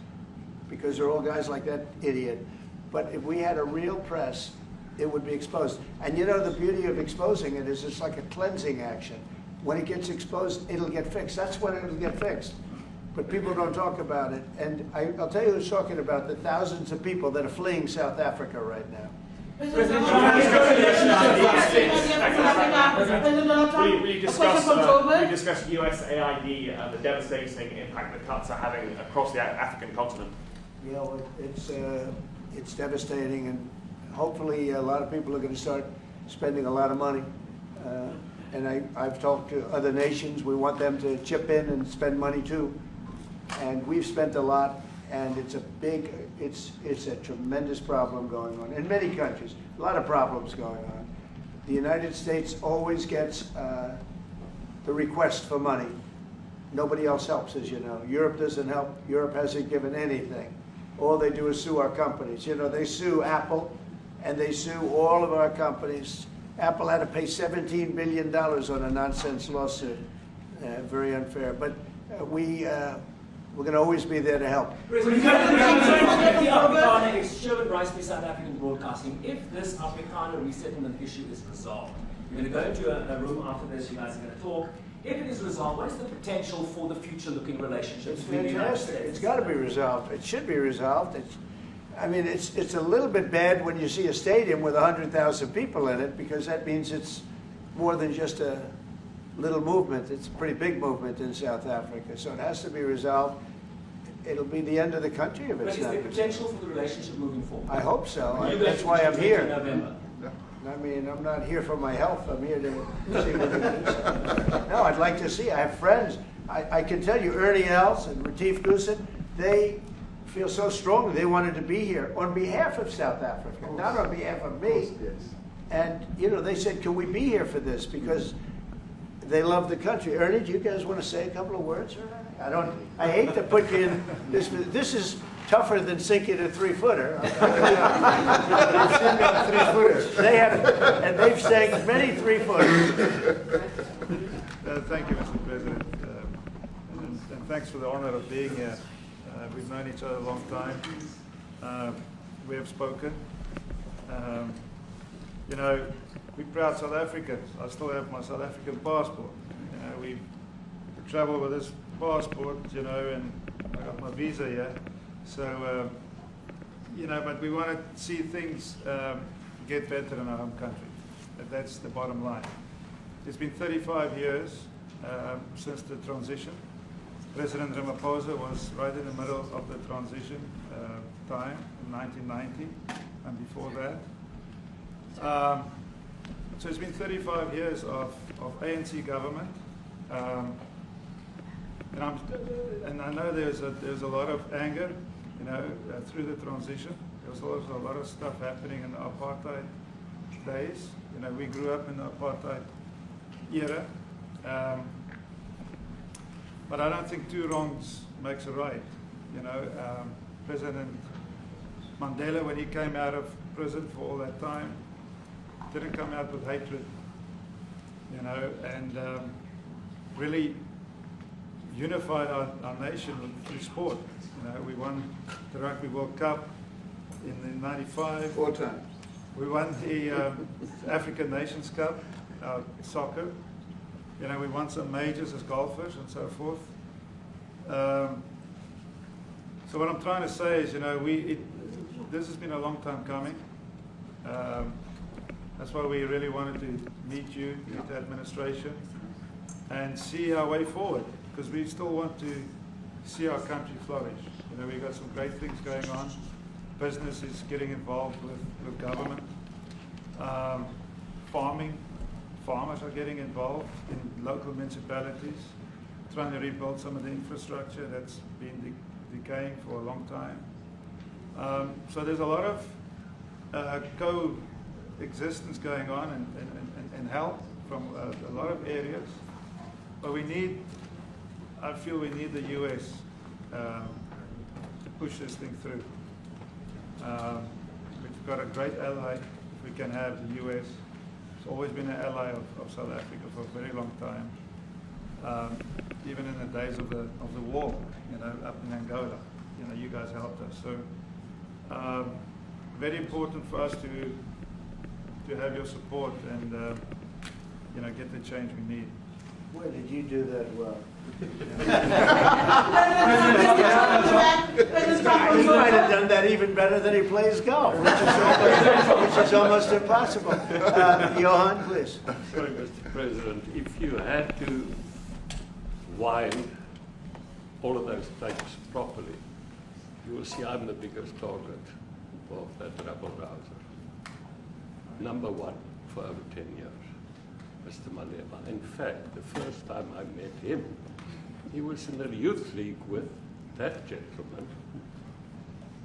A: because they're all guys like that idiot. But if we had a real press, it would be exposed. And you know, the beauty of exposing it is it's like a cleansing action. When it gets exposed, it'll get fixed. That's when it'll get fixed. But people don't talk about it. And I'll tell you who's talking about the thousands of people that are fleeing South Africa right now.
Q: Will you discuss USAID and the devastating impact that cuts are having across the African continent?
A: Yeah, well, it's devastating, and hopefully a lot of people are going to start spending a lot of money. And I've talked to other nations. We want them to chip in and spend money too. And we've spent a lot, and it's a tremendous problem going on in many countries. A lot of problems going on. The United States always gets the request for money. Nobody else helps, as you know. Europe doesn't help. Europe hasn't given anything. All they do is sue our companies. You know, they sue Apple, and they sue all of our companies. Apple had to pay $17 billion on a nonsense lawsuit. Very unfair. But we're going to always be there to help.
R: It's Sherwin Rice by South African Broadcasting. If this Afrikaner resettlement issue is resolved, you're going to go into a room after this, you guys are going to talk. If it is resolved, what is the potential for the future-looking relationships between the United States?
A: It's got to be resolved. It should be resolved. It's a little bit bad when you see a stadium with 100,000 people in it, because that means it's more than just a little movement. It's a pretty big movement in South Africa. So it has to be resolved. It'll be the end of the country if it's not.
R: But is there potential for the relationship moving forward?
A: I hope so. That's why I'm here. I mean, I'm not here for my health. I'm here to see what it is. No, I'd like to see. I have friends. I can tell you, Ernie Els and Retief Goosen, they feel so strongly they wanted to be here on behalf of South Africa, not on behalf of me. And, you know, they said, can we be here for this? Because they love the country. Ernie, do you guys want to say a couple of words? I hate to put you in this. This is tougher than sinking a 3-footer. They have, and they've sank many 3-footers.
S: Thank you, Mr. President, and thanks for the honor of being here. We've known each other a long time. We have spoken. You know, we're proud South Africans. I still have my South African passport. You know, we travel with this passport, you know, and I got my visa here. So, you know, but we want to see things get better in our home country. That's the bottom line. It's been 35 years since the transition. President Ramaphosa was right in the middle of the transition time in 1990 and before that. So it's been 35 years of ANC government. And I know there's a lot of anger, you know, through the transition. There was also a lot of stuff happening in the apartheid days. You know, we grew up in the apartheid era. But I don't think two wrongs makes a right. You know, President Mandela, when he came out of prison for all that time, didn't come out with hatred, you know, and really unified our nation through sport. You know, we won the Rugby World Cup in '95.
B: 4 times.
S: We won the African Nations Cup, soccer. You know, we won some majors as golfers and so forth. So what I'm trying to say is, you know, this has been a long time coming. That's why we really wanted to meet you, meet the administration, and see our way forward, because we still want to see our country flourish. You know, we've got some great things going on. Business is getting involved with government. Farmers are getting involved in local municipalities, trying to rebuild some of the infrastructure that's been decaying for a long time. So there's a lot of coexistence going on and help from a lot of areas. But I feel we need the U.S. To push this thing through. We've got a great ally if we can have the U.S. It's always been an ally of South Africa for a very long time. Even in the days of the war, you know, up in Angola, you know, you guys helped us. So very important for us to have your support and you know, get the change we need.
A: Where did you do that well? You might have done that even better than he plays golf, which is almost impossible. Johan, please.
T: Sorry, Mr. President, if you had to wind all of those tapes properly, you will see I'm the biggest target of that rabble-rouser. Number one for over 10 years, Mr. Malema. In fact, the first time I met him, he was in the youth league with that gentleman,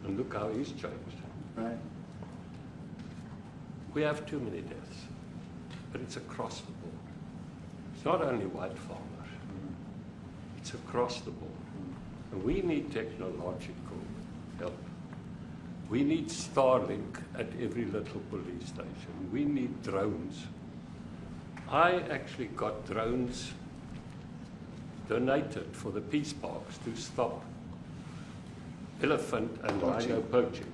T: and look how he's changed.
A: Right.
T: We have too many deaths, but it's across the board. It's not only white farmers. It's across the board. And we need technological help. We need Starlink at every little police station. We need drones. I actually got drones donated for the peace parks to stop elephant and rhino poaching.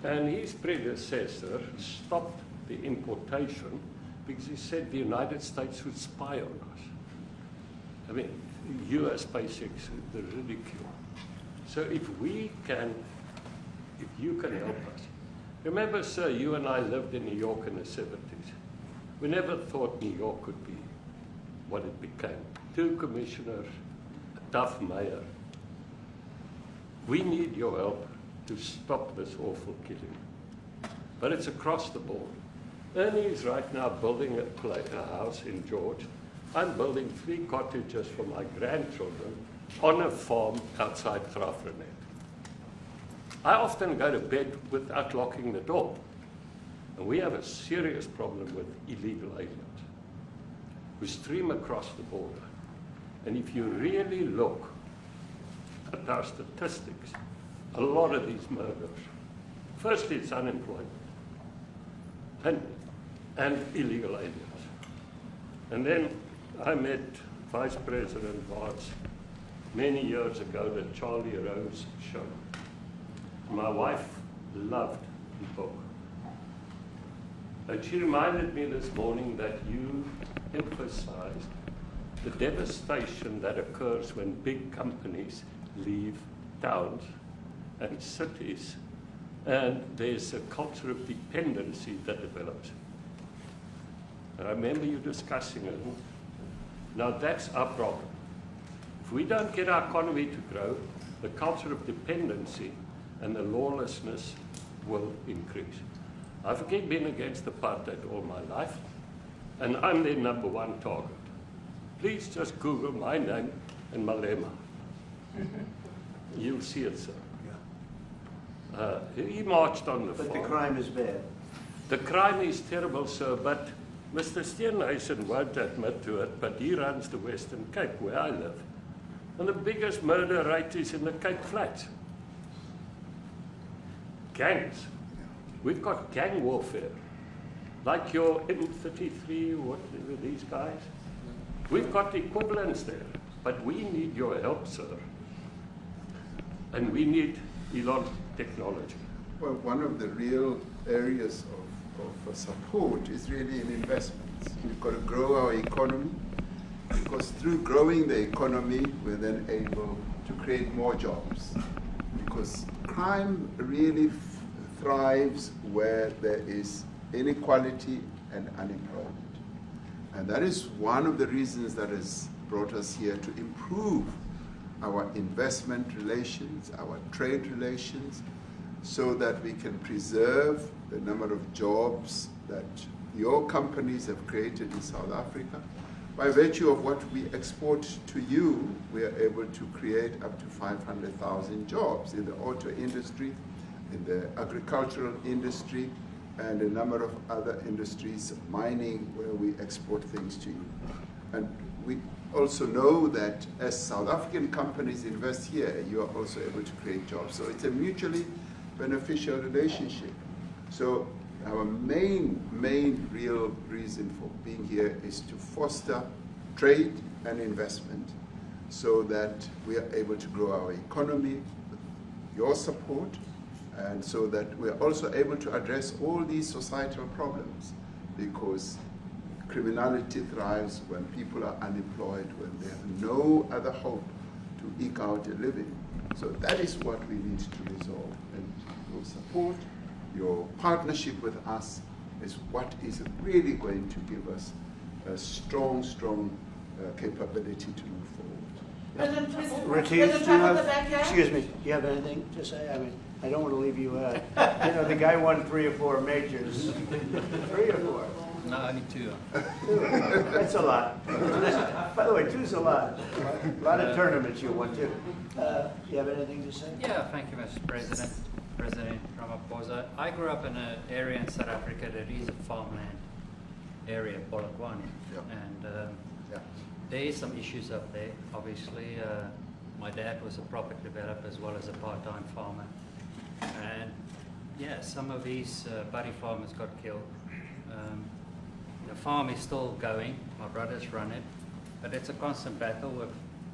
T: And his predecessor stopped the importation because he said the United States would spy on us. I mean, US basics, the ridicule. So if you can help us. Remember, sir, you and I lived in New York in the 70s. We never thought New York could be what it became. 2 commissioners, a tough mayor. We need your help to stop this awful killing. But it's across the board. Ernie is right now building a house in George. I'm building 3 cottages for my grandchildren on a farm outside Grafrenet. I often go to bed without locking the door. And we have a serious problem with illegal aliens who stream across the border. And if you really look at our statistics, a lot of these murders, firstly, it's unemployment and illegal aliens. And then I met Vice President Vance many years ago, the Charlie Rose show. My wife loved the book. And she reminded me this morning that you emphasized the devastation that occurs when big companies leave towns and cities, and there's a culture of dependency that develops. And I remember you discussing it. Now that's our problem. If we don't get our economy to grow, the culture of dependency and the lawlessness will increase. I've been against apartheid all my life, and I'm their #1 target. Please just Google my name and Malema. You'll see it, sir. He marched on the farm.
A: But the crime is bad.
T: The crime is terrible, sir, but Mr. Steenhuisen won't admit to it, but he runs the Western Cape, where I live. And the biggest murder rate is in the Cape Flats. Gangs. We've got gang warfare. Like your M33, whatever these guys. We've got equivalents there. But we need your help, sir. And we need Elon technology.
B: Well, one of the real areas of support is really in investments. We've got to grow our economy, because through growing the economy, we're then able to create more jobs. Because crime really thrives where there is inequality and unemployment. And that is one of the reasons that has brought us here, to improve our investment relations, our trade relations, so that we can preserve the number of jobs that your companies have created in South Africa. By virtue of what we export to you, we are able to create up to 500,000 jobs in the auto industry, in the agricultural industry, and a number of other industries, mining, where we export things to you. And we also know that as South African companies invest here, you are also able to create jobs. So it's a mutually beneficial relationship. So our main real reason for being here is to foster trade and investment, so that we are able to grow our economy with your support, and so that we are also able to address all these societal problems, because criminality thrives when people are unemployed, when they have no other hope to eke out a living. So that is what we need to resolve. And your support, your partnership with us, is what is really going to give us a strong capability to move forward.
N: President, please,
A: Retief, do you have, excuse me, do you have anything to say? I mean, I don't want to leave you out. You know, the guy won 3 or 4 majors. 3 or 4?
U: No, only 2.
A: 2. That's a lot. By the way, 2's a lot. A lot of tournaments you won too. Do you have anything to say?
U: Yeah, thank you, Mr. President. President Ramaphosa. I grew up in an area in South Africa that is a farmland area, Polokwane.
B: Yeah.
U: And
B: Yeah.
U: There is some issues up there. Obviously, my dad was a property developer as well as a part-time farmer. And yeah, some of these buddy farmers got killed. The farm is still going. My brothers run it. But it's a constant battle with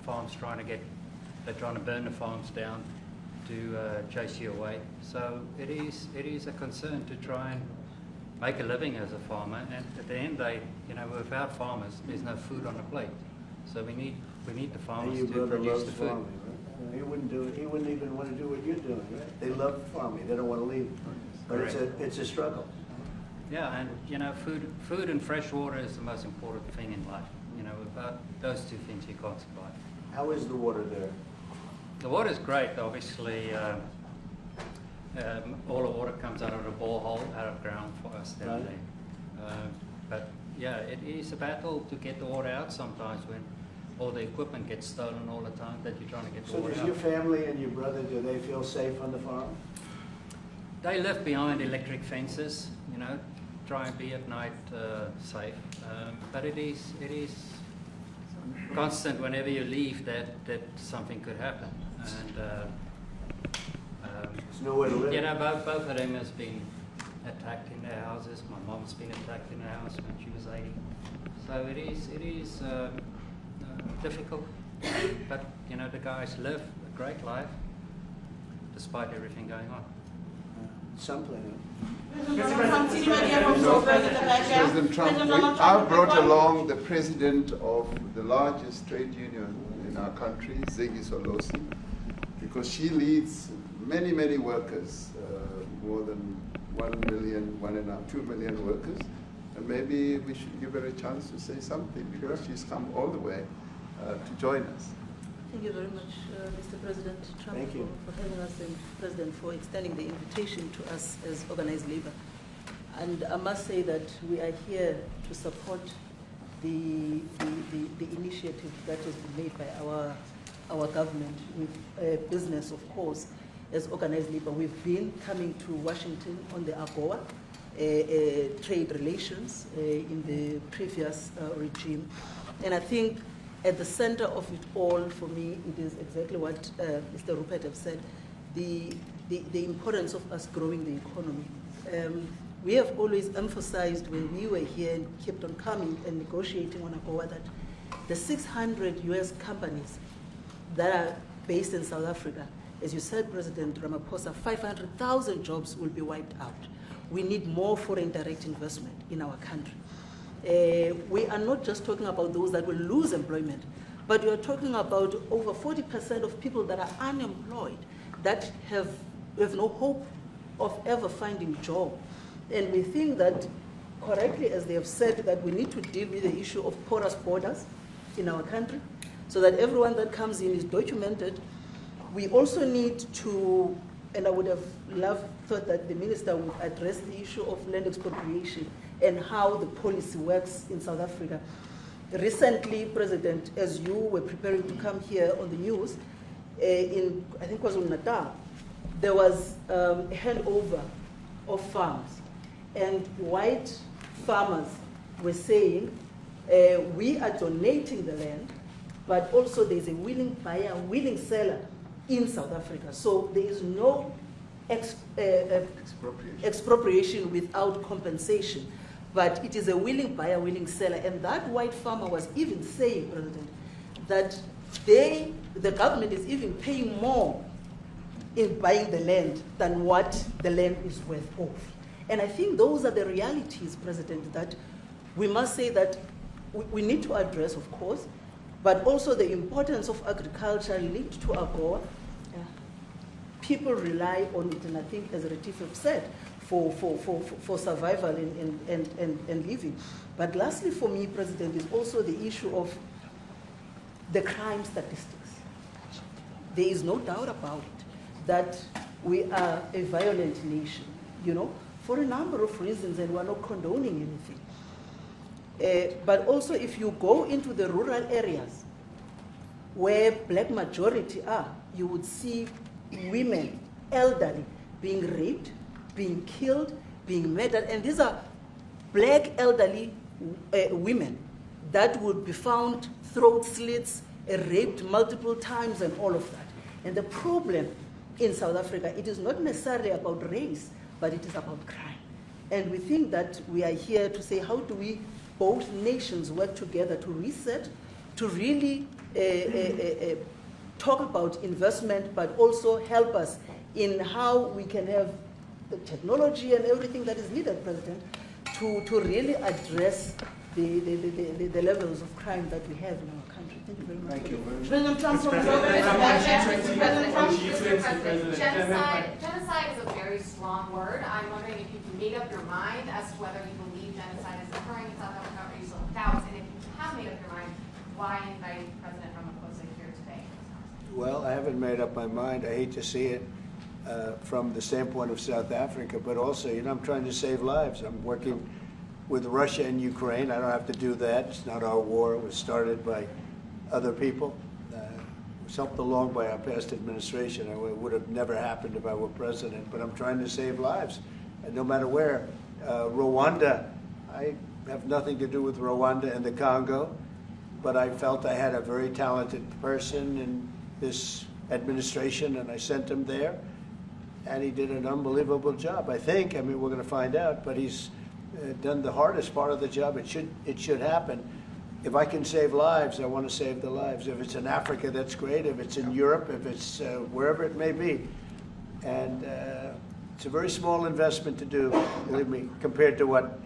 U: farms they're trying to burn the farms down to chase you away. So it is a concern to try and make a living as a farmer. And at the end of the day, without farmers, there's no food on the plate. So we need the farmers
A: Your
U: to
A: brother
U: produce
A: loves
U: the food.
A: farming, right? He wouldn't do it. He wouldn't even want to do what you're doing, right? They love farming. They don't want to leave. But it's a struggle.
U: Yeah, and food and fresh water is the most important thing in life. Without those two things, you can't survive.
A: How is the water there?
U: The water is great. Obviously, all the water comes out of the borehole, out of ground for us down there. But yeah, it is a battle to get the water out sometimes when all the equipment gets stolen all the time that you're trying to get the
A: So
U: water
A: does
U: out.
A: your family and your brother, do they feel safe on the farm?
U: They live behind electric fences, try and be at night safe. But it is constant whenever you leave that something could happen. And
A: there's nowhere to live.
U: Both of them has been attacked in their houses. My mom's been attacked in her house when she was 80. So it is difficult. But the guys live a great life despite everything going on.
A: Something.
B: President Trump, I brought along the president of the largest trade union in our country, Ziggy Solosi, because she leads many, many workers, more than 1 million, 2 million workers. And maybe we should give her a chance to say something because she's come all the way to join us.
F: Thank you very much, Mr. President Trump, for having us, and President for extending the invitation to us as organized labor. And I must say that we are here to support the initiative that has been made by our government with business, of course, as organized labor. We've been coming to Washington on the AGOA trade relations in the previous regime. And I think at the center of it all, for me, it is exactly what Mr. Rupert have said, the importance of us growing the economy. We have always emphasized when we were here and kept on coming and negotiating on AGOA that the 600 US companies that are based in South Africa, as you said, President Ramaphosa, 500,000 jobs will be wiped out. We need more foreign direct investment in our country. We are not just talking about those that will lose employment, but we are talking about over 40% of people that are unemployed, that have no hope of ever finding a job. And we think that, correctly, as they have said, that we need to deal with the issue of porous borders in our country, so that everyone that comes in is documented. We also need to, and I would have thought that the minister would address the issue of land expropriation and how the policy works in South Africa. Recently, President, as you were preparing to come here on the news, in, I think it was in Natal, there was a handover of farms. And white farmers were saying, we are donating the land, but also there's a willing buyer, willing seller in South Africa. So there is no expropriation without compensation, but it is a willing buyer, willing seller. And that white farmer was even saying, President, that the government is even paying more in buying the land than what the land is worth of. And I think those are the realities, President, that we must say that we need to address, of course, but also the importance of agriculture linked to AGOA. People rely on it, and I think, as Retief have said, for survival and living. But lastly, for me, President, is also the issue of the crime statistics. There is no doubt about it that we are a violent nation, for a number of reasons, and we're not condoning anything. But also, if you go into the rural areas where black majority are, you would see women, elderly, being raped, being killed, being murdered. And these are black elderly women that would be found throat slits, raped multiple times, and all of that. And the problem in South Africa, it is not necessarily about race, but it is about crime. And we think that we are here to say, how do we, both nations, work together to reset, to really talk about investment, but also help us in how we can have the technology and everything that is needed, President, to really address the levels of crime that we have in our country. Thank you very much.
A: Thank you very much.
N: President Trump from
G: Genocide is a very strong word. I'm wondering if you've made up your mind as to whether you believe genocide is occurring in South Africa, or you still have doubts, and if you have made up your mind, why invite President Ramaphosa here today?
A: Well, I haven't made up my mind. I hate to see it from the standpoint of South Africa, but also, you know, I'm trying to save lives. I'm working with Russia and Ukraine. I don't have to do that. It's not our war. It was started by other people. It was helped along by our past administration. It would have never happened if I were president, but I'm trying to save lives, and no matter where. Rwanda, I have nothing to do with Rwanda and the Congo, but I felt I had a very talented person in this administration, and I sent him there, and he did an unbelievable job, I think. I mean, we're going to find out, but he's done the hardest part of the job. It should happen. If I can save lives, I want to save the lives. If it's in Africa, that's great. If it's in Europe, if it's wherever it may be. And it's a very small investment to do, believe me, compared to what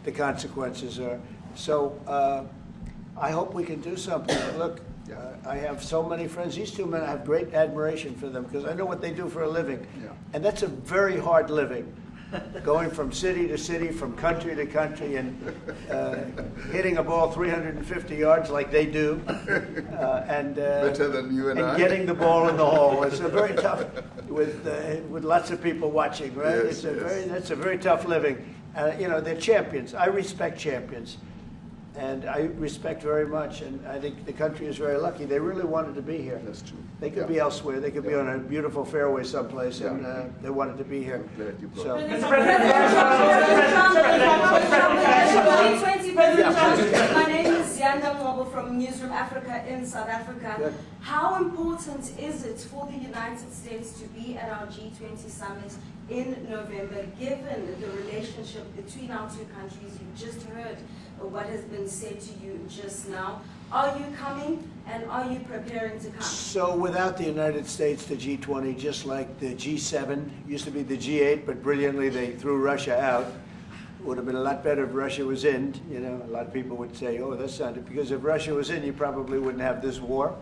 A: the consequences are. So I hope we can do something. Look, I have so many friends. These two men, I have great admiration for them because I know what they do for a living. And that's a very hard living. Going from city to city, from country to country, and hitting a ball 350 yards like they do, and
B: better than you and I.
A: Getting the ball in the hole. It's a very tough, with lots of people watching, right?
B: Yes,
A: That's a very tough living. You know, they're champions. I respect champions, and I respect very much. And I think the country is very lucky. They really wanted to be here.
B: That's true.
A: They could be elsewhere. They could be on a beautiful fairway someplace, and they wanted to be here. So.
V: My name is Yanda Mwobo from Newsroom Africa in South Africa.
A: Good.
V: How important is it for the United States to be at our G20 summit in November, given the relationship between our two countries? You just heard what has been said to you just now. Are you coming, and are you preparing to come?
A: So without the United States, the G20, just like the G7, used to be the G8, but brilliantly they threw Russia out. It would have been a lot better if Russia was in. You know, a lot of people would say, oh, that's not it. Because if Russia was in, you probably wouldn't have this war.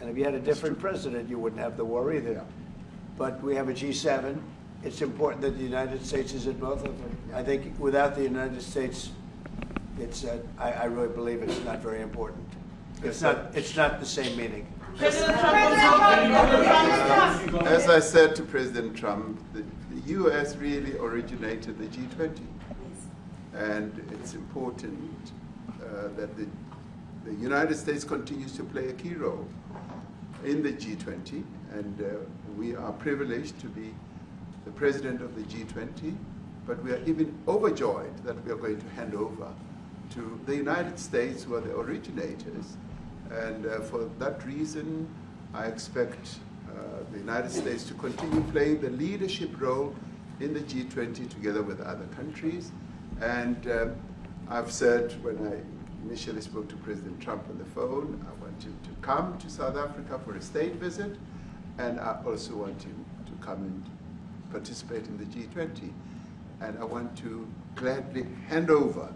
A: And if you had a different president, you wouldn't have the war either. But we have a G7. It's important that the United States is in both of them. I think without the United States, it's I really believe it's not very important. It's not the same meaning.
B: As I said to President Trump, the U.S. really originated the G20. And it's important that the United States continues to play a key role in the G20. And we are privileged to be the president of the G20, but we are even overjoyed that we are going to hand over to the United States, who are the originators. And for that reason, I expect the United States to continue playing the leadership role in the G20 together with other countries. And I've said when I initially spoke to President Trump on the phone, I want him to come to South Africa for a state visit, and I also want him to come and participate in the G20. And I want to gladly hand over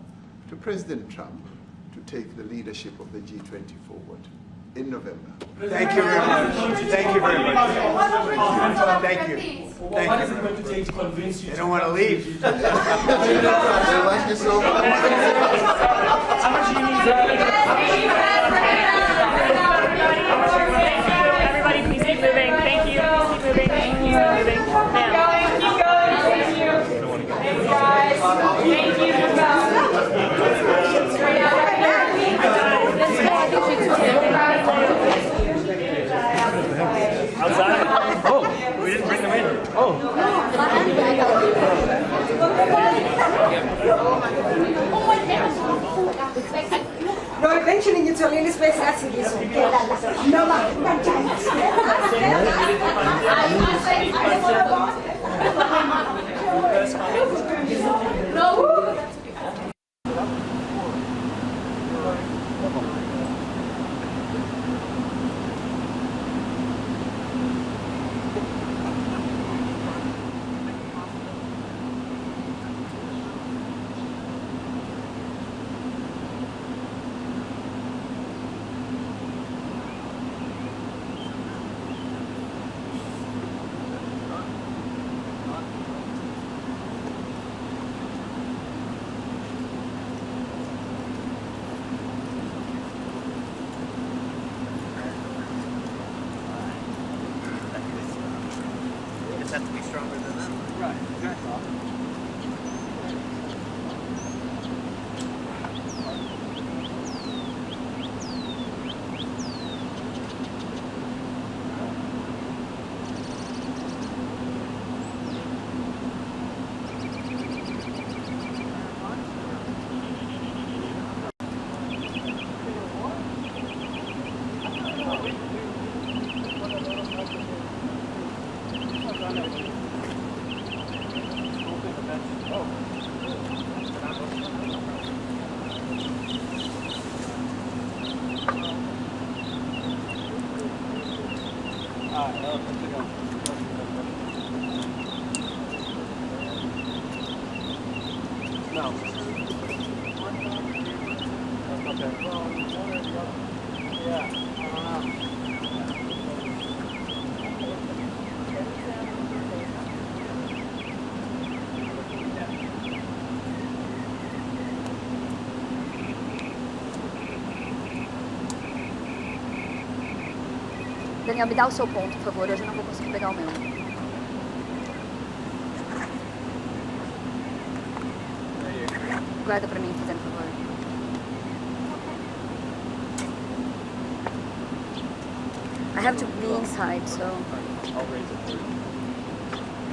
B: to President Trump to take the leadership of the G20 forward in November.
A: Thank you very much. Thank you very much. Thank you.
H: What is it going to take to convince you?
A: They don't want to leave.
B: They like you so much.
H: How much do you need?
W: Everybody, please keep moving. Thank you. Keep moving. Thank you. Keep going. Keep going. Thank you. Thanks, guys. Thank you.
H: Outside? Oh, we didn't bring them in. Oh.
W: Oh my God.
V: mentioning it to Lily Space as it is. No,
I: Have to be stronger than them. Right, exactly. No. Okay. Yeah, I don't know.
J: Daniel, me dá o seu ponto, por favor. Hoje eu não vou conseguir pegar o meu. Guarda pra mim, fazendo favor. I have to be inside, so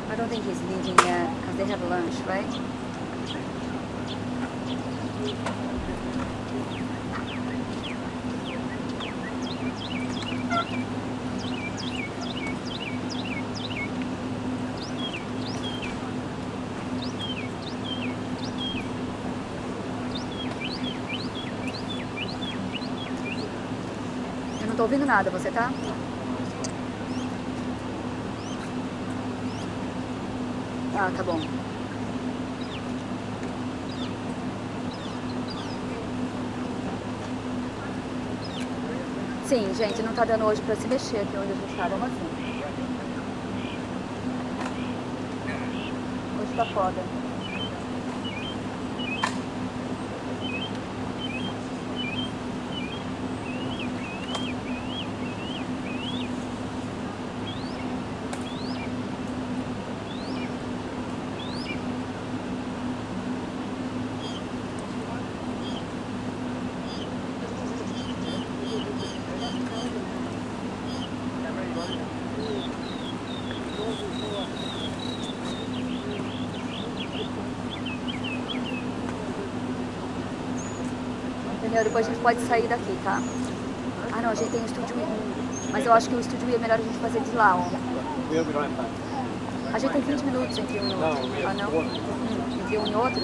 J: I don't think he's leaving yet because they have lunch, right? Eu não tô ouvindo nada, você tá? Ah, tá bom. Sim, gente, não tá dando hoje pra se mexer aqui onde a gente tá, vamos assim. Hoje tá foda. Daniel, depois a gente pode sair daqui, tá? Ah, não, a gente tem um estúdio 1. Mas eu acho que o estúdio I é melhor a gente fazer de lá, ó. A gente tem 20 minutos entre um e outro. Ah, não? Entre um e outro?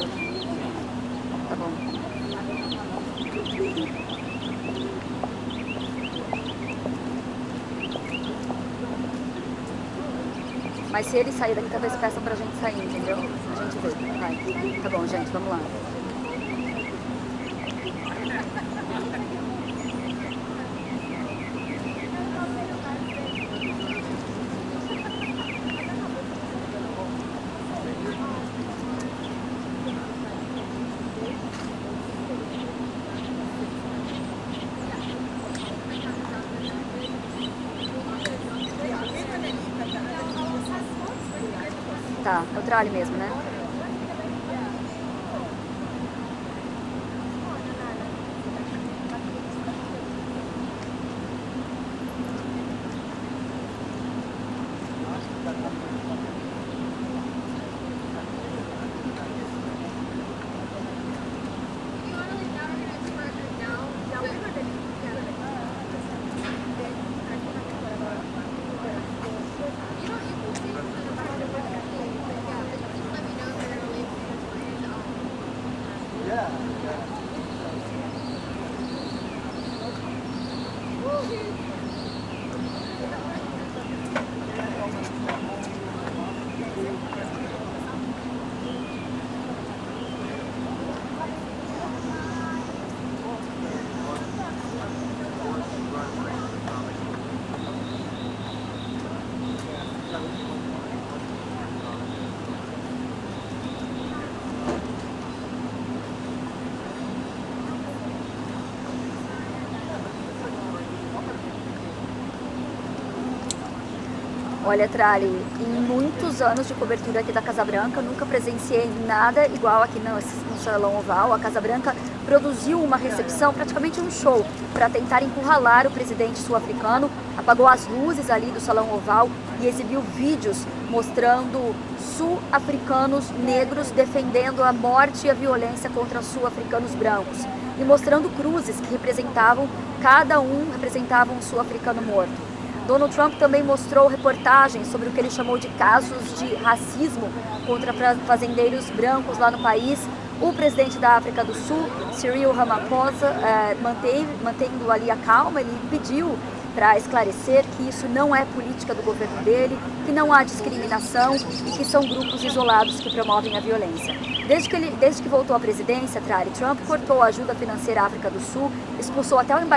J: Tá bom. Mas se ele sair daqui, talvez peçam pra gente sair, entendeu? A gente vê. Vai. Tá bom, gente, vamos lá. Tá, é o tralho mesmo, né?
E: Now we're
J: Olha, Trali, em muitos anos de cobertura aqui da Casa Branca, nunca presenciei nada igual aqui no Salão Oval. A Casa Branca produziu uma recepção, praticamente um show, para tentar encurralar o presidente sul-africano, apagou as luzes ali do Salão Oval e exibiu vídeos mostrando sul-africanos negros defendendo a morte e a violência contra sul-africanos brancos e mostrando cruzes que representavam, cada um representava um sul-africano morto. Donald Trump também mostrou reportagens sobre o que ele chamou de casos de racismo contra fazendeiros brancos lá no país. O presidente da África do Sul, Cyril Ramaphosa, mantendo ali a calma, ele pediu para esclarecer que isso não é política do governo dele, que não há discriminação e que são grupos isolados que promovem a violência. Desde que voltou à presidência, Trump cortou a ajuda financeira à África do Sul, expulsou até o embaixador